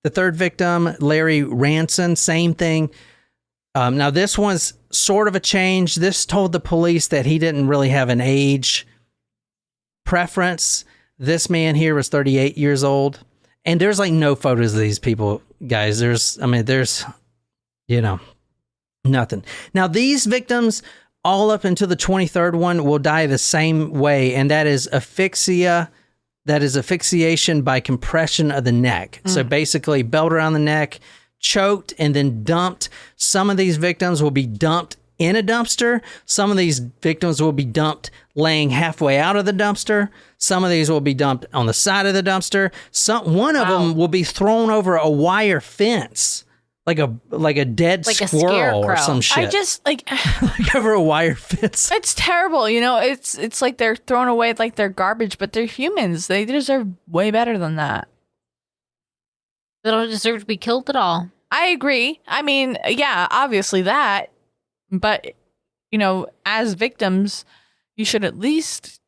The third victim, Larry Ranson, same thing. Now, this one's sort of a change. This told the police that he didn't really have an age preference. This man here was 38 years old. And there's like no photos of these people, guys. There's, you know, nothing. Now, these victims, all up until the 23rd one, will die the same way, and that is asphyxia. That is asphyxiation by compression of the neck. So basically, belt around the neck, choked, and then dumped. Some of these victims will be dumped in a dumpster. Some of these victims will be dumped laying halfway out of the dumpster. Some of these will be dumped on the side of the dumpster. One of them will be thrown over a wire fence. Like a dead squirrel or some shit. I just like over a wire fence. It's terrible, you know. It's like they're thrown away like they're garbage, but they're humans. They deserve way better than that. They don't deserve to be killed at all. I agree. I mean, yeah, obviously that, but you know, as victims, you should at least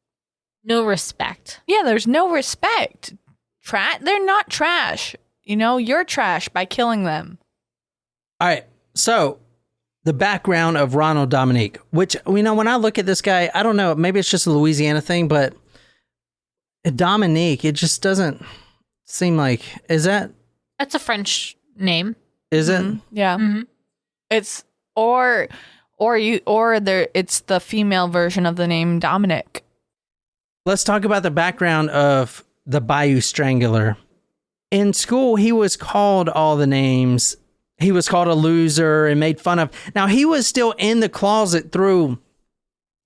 no respect. Yeah, there's no respect. They're not trash. You know, you're trash by killing them. All right, so the background of Ronald Dominique, which, you know, when I look at this guy, I don't know, maybe it's just a Louisiana thing, but Dominique, it just doesn't seem like, is that? That's a French name. Is it? Yeah. Mm-hmm. It's, it's the female version of the name Dominic. Let's talk about the background of the Bayou Strangler. In school, he was called all the names. He was called a loser and made fun of. Now, he was still in the closet through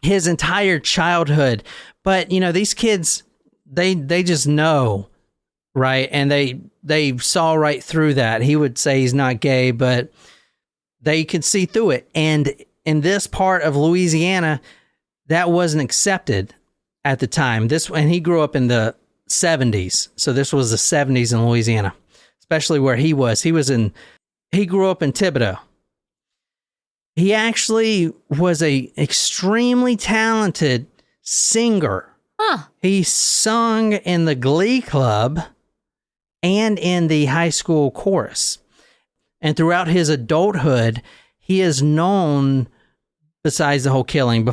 his entire childhood. But, you know, these kids, they just know, right? And they saw right through that. He would say he's not gay, but they could see through it. And in this part of Louisiana, that wasn't accepted at the time. And he grew up in the 70s. So this was the 70s in Louisiana, especially where he was. He grew up in Thibodaux. He actually was a extremely talented singer. Huh. He sung in the Glee Club and in the high school chorus. And throughout his adulthood, he is known, besides the whole killing,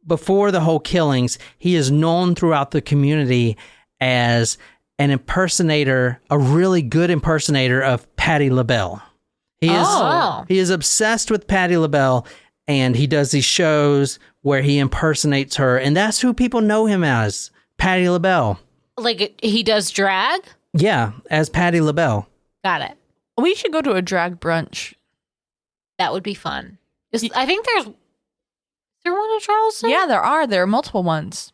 before the whole killings, he is known throughout the community as an impersonator, a really good impersonator of Patti LaBelle. He is obsessed with Patti LaBelle, and he does these shows where he impersonates her, and that's who people know him as, Patti LaBelle. Like he does drag? Yeah, as Patti LaBelle. Got it. We should go to a drag brunch. That would be fun. I think is there one in Charleston? Yeah, there are. There are multiple ones.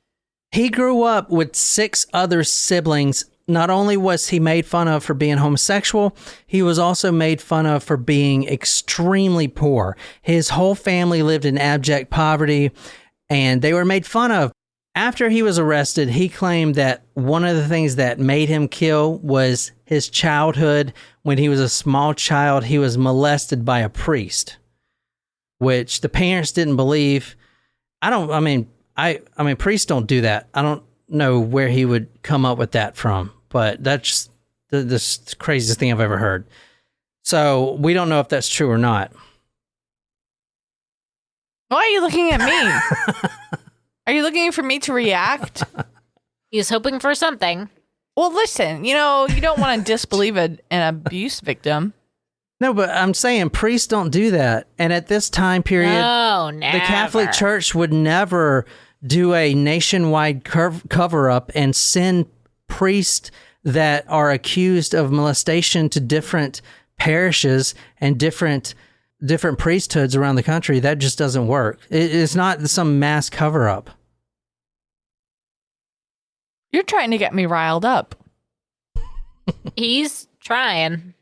He grew up with 6 other siblings. Not only was he made fun of for being homosexual, he was also made fun of for being extremely poor. His whole family lived in abject poverty, and they were made fun of. After he was arrested, he claimed that one of the things that made him kill was his childhood. When he was a small child, he was molested by a priest, which the parents didn't believe. I mean, priests don't do that. I don't know where he would come up with that from, but that's the craziest thing I've ever heard. So we don't know if that's true or not. Why are you looking at me? Are you looking for me to react? He's hoping for something. Well, listen, you know, you don't want to disbelieve an abuse victim. No, but I'm saying priests don't do that. And at this time period, no, never. The Catholic Church would never do a nationwide cover-up and send priests that are accused of molestation to different parishes and different priesthoods around the country. That just doesn't work. It's not some mass cover-up. You're trying to get me riled up. He's trying.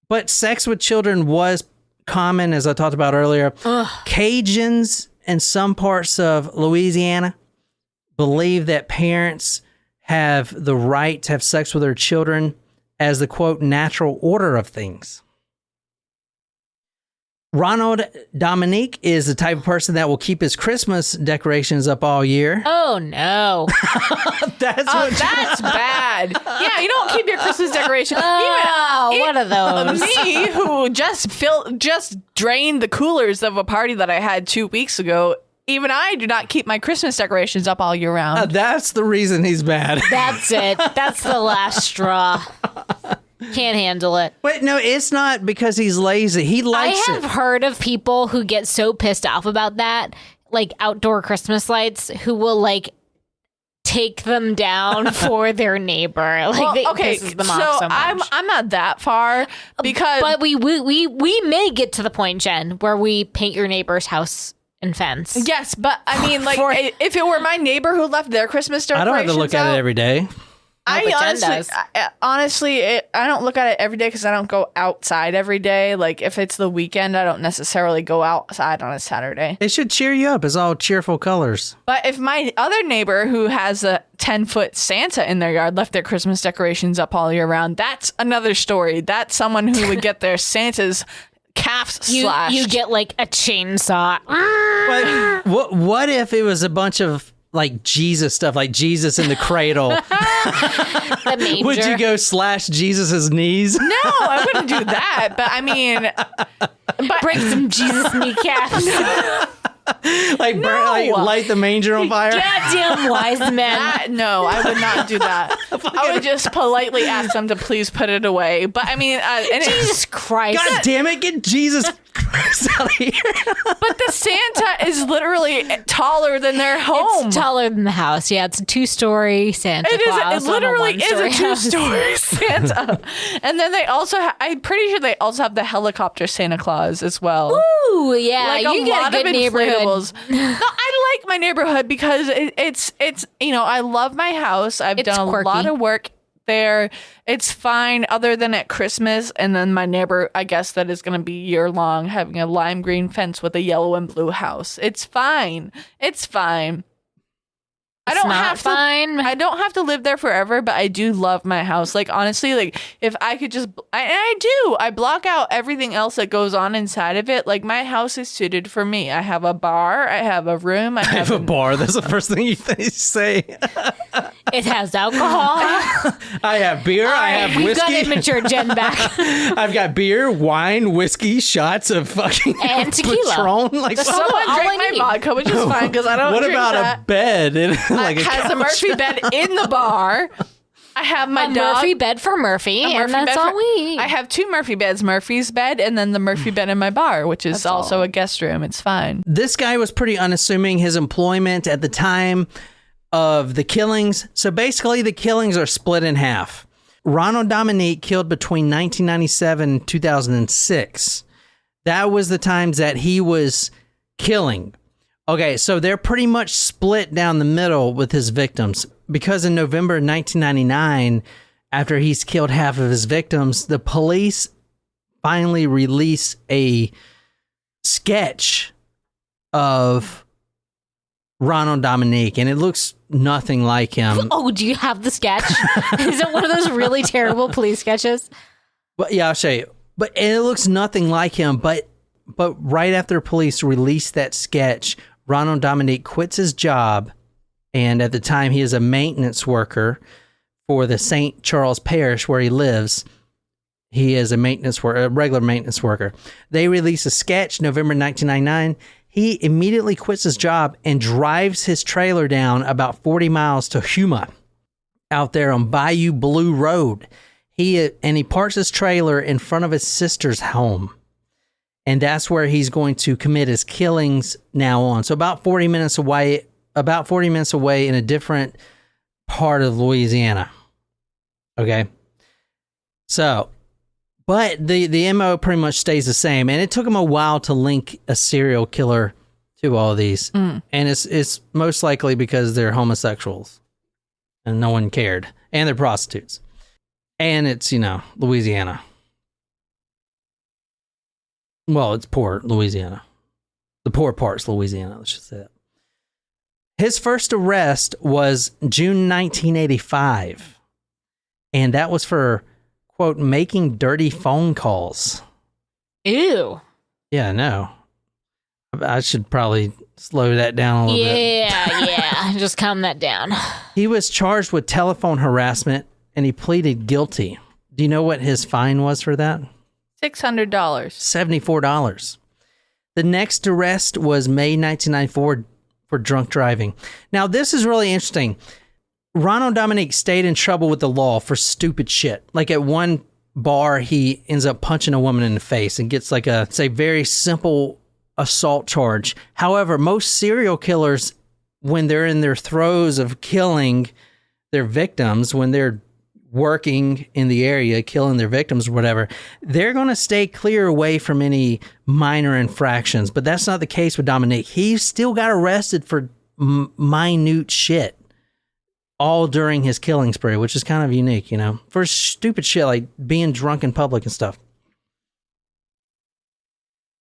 But sex with children was common, as I talked about earlier. Ugh. Cajuns in some parts of Louisiana believe that parents have the right to have sex with their children as the, quote, natural order of things. Ronald Dominique is the type of person that will keep his Christmas decorations up all year. Oh, no. That's bad. Yeah, you don't keep your Christmas decorations. What are those? Me, who just drained the coolers of a party that I had 2 weeks ago, even I do not keep my Christmas decorations up all year round. That's the reason he's mad. That's it. That's the last straw. Can't handle it. Wait, no, it's not because he's lazy. He likes it. I have heard of people who get so pissed off about that, like outdoor Christmas lights, who will like take them down for their neighbor. Like, it pisses them off so much. I'm not that far because, but we may get to the point, Jen, where we paint your neighbor's house and fence. Yes, but I mean, like, if it were my neighbor who left their Christmas decorations, I don't have to look at it every day. I don't look at it every day because I don't go outside every day. Like, if it's the weekend, I don't necessarily go outside on a Saturday. It should cheer you up. It's all cheerful colors. But if my other neighbor who has a 10-foot Santa in their yard left their Christmas decorations up all year round, that's another story. That's someone who would get their Santa's calves slashed. You get like a chainsaw. But what if it was a bunch of like Jesus stuff, like Jesus in the cradle? The manger. Would you go slash Jesus's knees? No, I wouldn't do that. But I mean, break some Jesus kneecaps. Like light the manger on fire? Goddamn wise man. No, I would not do that. I would just politely ask them to please put it away. But I mean, Jesus Christ. God damn it, get Jesus Christ out of here. But the Santa is literally taller than their home. It's taller than the house. Yeah, it's a 2-story Santa Claus. It literally is a 2-story house. Santa. And then they also I'm pretty sure they also have the helicopter Santa Claus as well. Ooh, yeah. Like you get a good neighborhood. No, I like my neighborhood because it's I love my house. I've done quirky. A lot of work there. It's fine other than at Christmas, and then my neighbor, I guess that is going to be year long, having a lime green fence with a yellow and blue house. It's fine. I don't have to live there forever, but I do love my house. Like, honestly, like, if I could just, I block out everything else that goes on inside of it. Like, my house is suited for me. I have a bar, I have a room, I have a bar. That's the first thing you say. It has alcohol. I have beer. I have whiskey. We've got immature Jen back. I've got beer, wine, whiskey, shots of fucking and tequila. Patron. Like, someone drink my vodka, which is fine because I don't. What drink about that. a bed? Like has a Murphy bed in the bar. I have my dog. Murphy bed for Murphy, and that's all we eat. I have 2 Murphy beds, Murphy's bed, and then the Murphy bed in my bar, which is also a guest room. It's fine. This guy was pretty unassuming. His employment at the time of the killings. So basically, the killings are split in half. Ronald Dominique killed between 1997 and 2006. That was the times that he was killing. Okay, so they're pretty much split down the middle with his victims, because in November 1999, after he's killed half of his victims, the police finally release a sketch of Ronald Dominique, and it looks nothing like him. Oh, do you have the sketch? Is it one of those really terrible police sketches? But yeah, I'll show you. But it looks nothing like him, but right after police released that sketch, Ronald Dominique quits his job, and at the time he is a maintenance worker for the St. Charles Parish where he lives. He is a regular maintenance worker. They release a sketch November 1999. He immediately quits his job and drives his trailer down about 40 miles to Huma, out there on Bayou Blue Road. He parks his trailer in front of his sister's home. And that's where he's going to commit his killings now on. So about 40 minutes away in a different part of Louisiana. Okay. So, but the MO pretty much stays the same. And it took him a while to link a serial killer to all of these. And it's most likely because they're homosexuals and no one cared. And they're prostitutes. And it's, Louisiana. Well, it's poor Louisiana. The poor parts, Louisiana, let's just say that. His first arrest was June 1985. And that was for, quote, making dirty phone calls. Ew. Yeah, no. I should probably slow that down a little bit. Yeah. Just calm that down. He was charged with telephone harassment and he pleaded guilty. Do you know what his fine was for that? $600. $74. The next arrest was May 1994 for drunk driving. Now, this is really interesting. Ronald Dominique stayed in trouble with the law for stupid shit. Like at one bar, he ends up punching a woman in the face and gets like a, say, very simple assault charge. However, most serial killers, when they're in their throes of killing their victims, when they're working in the area, killing their victims or whatever, they're going to stay clear away from any minor infractions. But that's not the case with Dominique. He still got arrested for minute shit all during his killing spree, which is kind of unique, you know, for stupid shit like being drunk in public and stuff.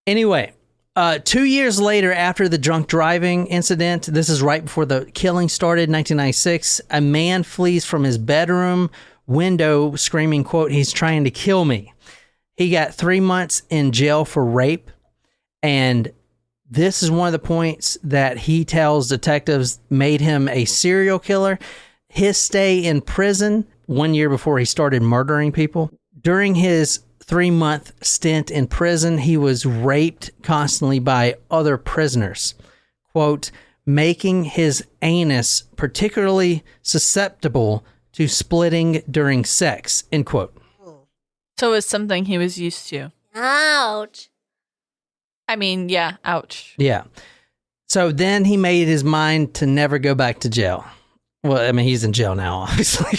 Anyway, 2 years later, after the drunk driving incident, this is right before the killing started, 1996, a man flees from his bedroom window screaming, quote, "He's trying to kill me." He got 3 months in jail for rape. And this is one of the points that he tells detectives made him a serial killer. His stay in prison 1 year before he started murdering people. During his 3-month stint in prison, he was raped constantly by other prisoners, quote, making his anus particularly susceptible to splitting during sex, end quote. So it's something he was used to. Ouch. I mean, yeah, ouch. Yeah. So then he made his mind to never go back to jail. Well, I mean, he's in jail now, obviously.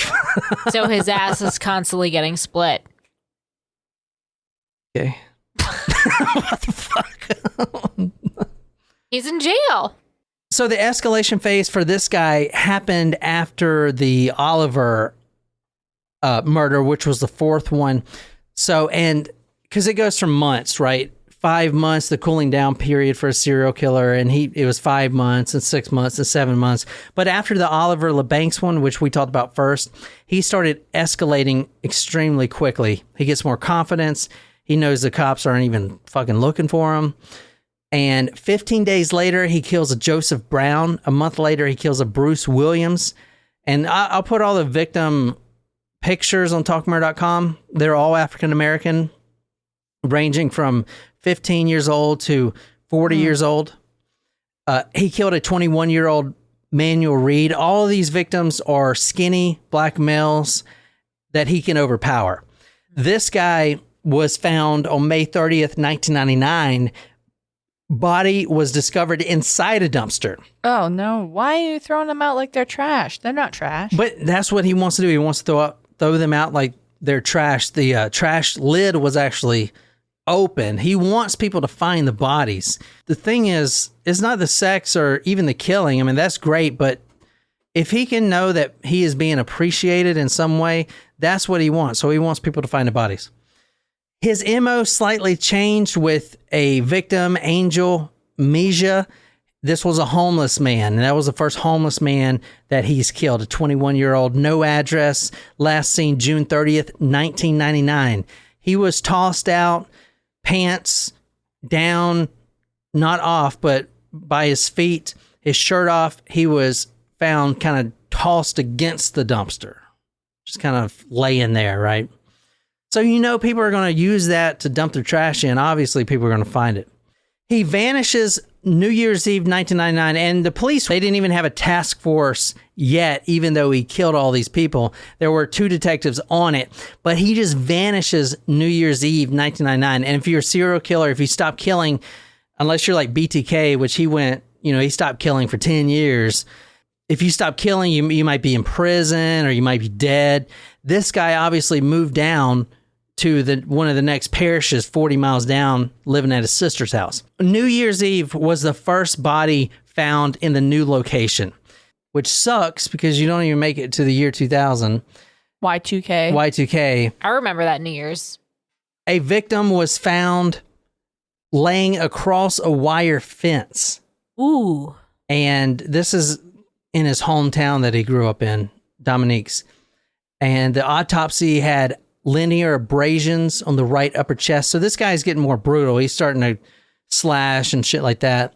So his ass is constantly getting split. Okay. What the fuck? He's in jail. So the escalation phase for this guy happened after the Oliver murder, which was the fourth one. So, and because it goes from months, right? 5 months, the cooling down period for a serial killer, and it was 5 months and 6 months and 7 months. But after the Oliver LeBancs one, which we talked about first, he started escalating extremely quickly. He gets more confidence. He knows the cops aren't even fucking looking for him. And 15 days later, he kills a Joseph Brown. A month later, he kills a Bruce Williams. And I'll put all the victim pictures on talkmurder.com. They're all African-American, ranging from 15 years old to 40 years old. He killed a 21-year-old Manuel Reed. All of these victims are skinny black males that he can overpower. This guy was found on May 30th, 1999. Body was discovered inside a dumpster. Oh, no. Why are you throwing them out like they're trash? They're not trash. But that's what he wants to do. He wants to throw them out like they're trash. The trash lid was actually open. He wants people to find the bodies. The thing is, it's not the sex or even the killing. I mean, that's great, but if he can know that he is being appreciated in some way, that's what he wants. So he wants people to find the bodies. His MO slightly changed with a victim, Angel Mejia. This was a homeless man, and that was the first homeless man that he's killed, a 21-year-old, no address, last seen June 30th, 1999. He was tossed out, pants down, not off, but by his feet, his shirt off. He was found kind of tossed against the dumpster, just kind of laying there, right? So you know people are going to use that to dump their trash in. Obviously, people are going to find it. He vanishes New Year's Eve, 1999, and the police, they didn't even have a task force yet, even though he killed all these people. There were 2 detectives on it, but he just vanishes New Year's Eve, 1999. And if you're a serial killer, if you stop killing, unless you're like BTK, which he went, he stopped killing for 10 years. If you stop killing, you might be in prison or you might be dead. This guy obviously moved down to one of the next parishes 40 miles down, living at his sister's house. New Year's Eve was the first body found in the new location, which sucks because you don't even make it to the year 2000. Y2K. Y2K. I remember that New Year's. A victim was found laying across a wire fence. Ooh. And this is in his hometown that he grew up in, Dominique's. And the autopsy had linear abrasions on the right upper chest. So this guy's getting more brutal. He's starting to slash and shit like that.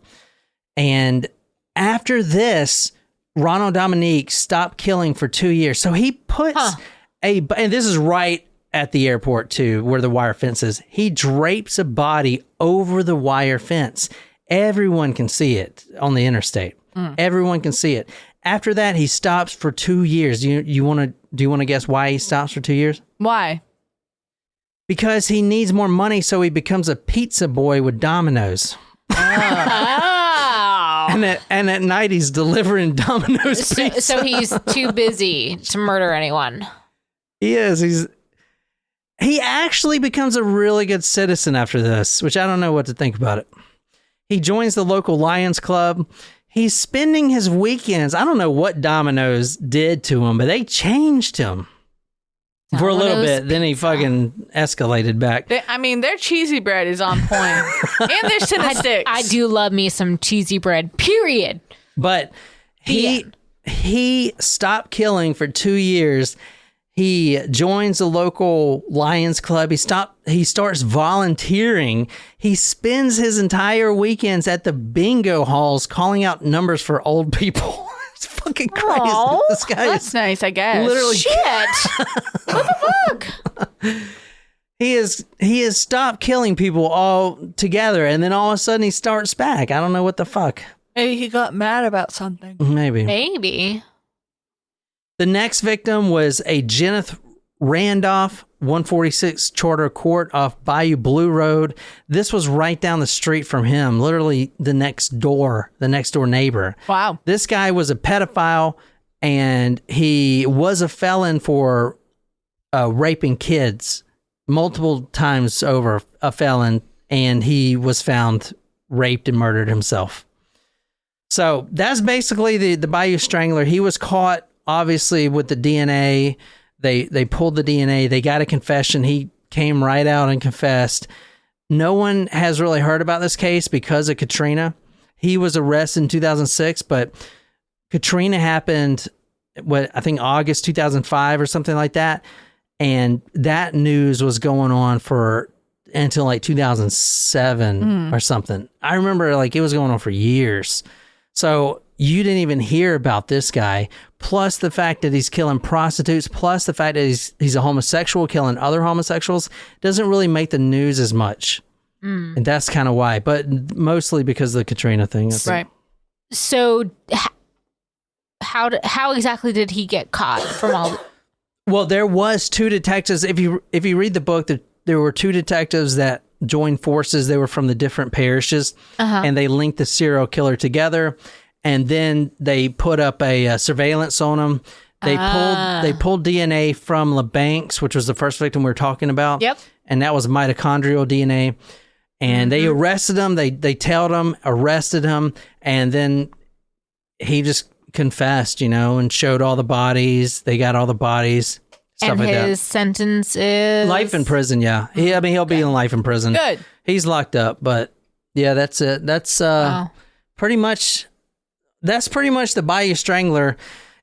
And after this, Ronald Dominique stopped killing for 2 years. So he puts and this is right at the airport too, where the wire fence is. He drapes a body over the wire fence. Everyone can see it on the interstate. Everyone can see it. After that, he stops for 2 years. Do you want to guess why he stops for 2 years? Why? Because he needs more money, so he becomes a pizza boy with Domino's. And at night, he's delivering Domino's pizza. So he's too busy to murder anyone. He is. He actually becomes a really good citizen after this, which I don't know what to think about it. He joins the local Lions Club. He's spending his weekends. I don't know what Domino's did to him, but they changed him for a little bit. Then he fucking escalated back. Their cheesy bread is on point. And their cinnamon I do love me some cheesy bread, period. But he stopped killing for 2 years. He joins the local Lions Club. He starts volunteering. He spends his entire weekends at the bingo halls calling out numbers for old people. It's fucking crazy. Aww, this guy that's nice, I guess. literally Shit. What the fuck? He has stopped killing people all together, and then all of a sudden he starts back. I don't know what the fuck. Maybe he got mad about something. Maybe. The next victim was a Jenneth Randolph, 146 Charter Court off Bayou Blue Road. This was right down the street from him, literally the next door neighbor. Wow. This guy was a pedophile, and he was a felon for raping kids multiple times over, a felon, and he was found raped and murdered himself. So that's basically the Bayou Strangler. He was caught, obviously, with the DNA. They pulled the DNA. They got a confession. He came right out and confessed. No one has really heard about this case because of Katrina. He was arrested in 2006, but Katrina happened, I think August 2005 or something like that. And that news was going on until like 2007 or something. I remember it was going on for years. So you didn't even hear about this guy, plus the fact that he's killing prostitutes, plus the fact that he's a homosexual killing other homosexuals, doesn't really make the news as much. And that's kind of why, but mostly because of the Katrina thing. Right. So how exactly did he get caught from all? Well, there was two detectives. If you read the book, there were two detectives that joined forces. They were from the different parishes, and they linked the serial killer together. And then they put up a surveillance on him. They pulled DNA from LeBancs, which was the first victim we were talking about. Yep. And that was mitochondrial DNA. And they arrested him. They tailed him, arrested him, and then he just confessed, and showed all the bodies. They got all the bodies, stuff and like that. his sentence is Life in prison, yeah. He'll be in life in prison. Good. He's locked up, but yeah, that's it. That's pretty much the Bayou Strangler.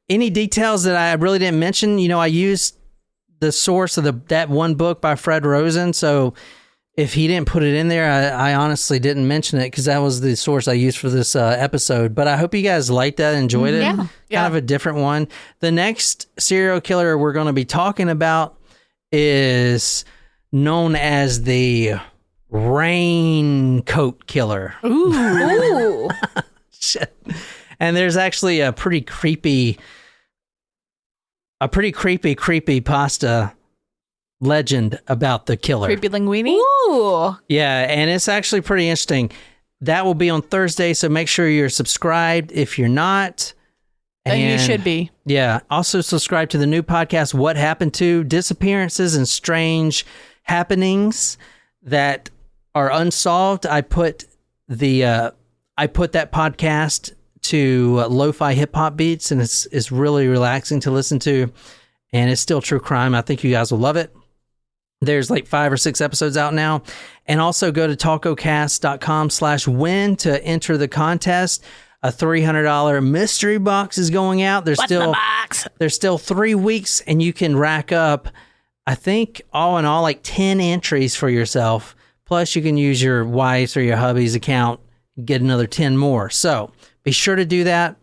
Any details that I really didn't mention, I used the source of that one book by Fred Rosen, so if he didn't put it in there, I honestly didn't mention it because that was the source I used for this episode. But I hope you guys liked that, enjoyed it. Yeah. Kind of a different one. The next serial killer we're going to be talking about is known as the Raincoat Killer. Ooh. Shit. And there's actually a pretty creepy pasta legend about the killer. Creepy linguine. Ooh. Yeah, and it's actually pretty interesting. That will be on Thursday, so make sure you're subscribed if you're not. Then you should be. Yeah. Also subscribe to the new podcast, What Happened To? Disappearances and Strange Happenings That Are Unsolved. I put that podcast to lo-fi hip-hop beats, and it's really relaxing to listen to, and it's still true crime. I think you guys will love it. There's like 5 or 6 episodes out now. And also go to talkocast.com/win to enter the contest. A $300 mystery box is going out. There's still 3 weeks, and you can rack up, I think, all in all, like 10 entries for yourself. Plus, you can use your wife's or your hubby's account, get another 10 more. So be sure to do that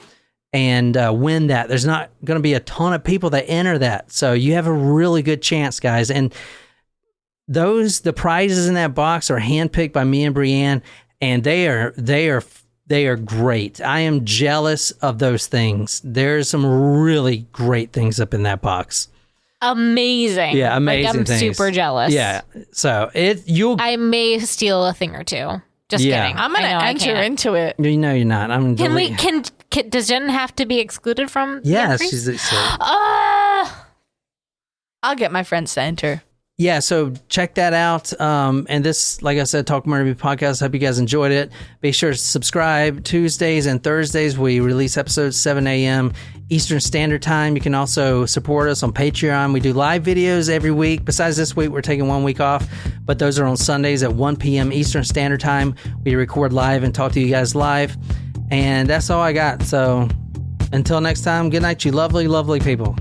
and win that. There's not going to be a ton of people that enter that. So you have a really good chance, guys. And the prizes in that box are handpicked by me and Brianne, and they are great. I am jealous of those things. There's some really great things up in that box. Amazing. Yeah, amazing I'm things. super jealous. Yeah. So I may steal a thing or two. Just kidding. I'm going to enter into it. You know you're not. I'm does Jen have to be excluded from Yeah, the she's excluded. I'll get my friends to enter. Yeah, so check that out. And this, like I said, Talk Murder podcast. Hope you guys enjoyed it. Be sure to subscribe. Tuesdays and Thursdays, we release episodes 7 a.m. Eastern Standard Time. You can also support us on Patreon. We do live videos every week. Besides this week, we're taking 1 week off, but those are on Sundays at 1 p.m. Eastern Standard Time. We record live and talk to you guys live. And that's all I got. So until next time, good night, you lovely, lovely people.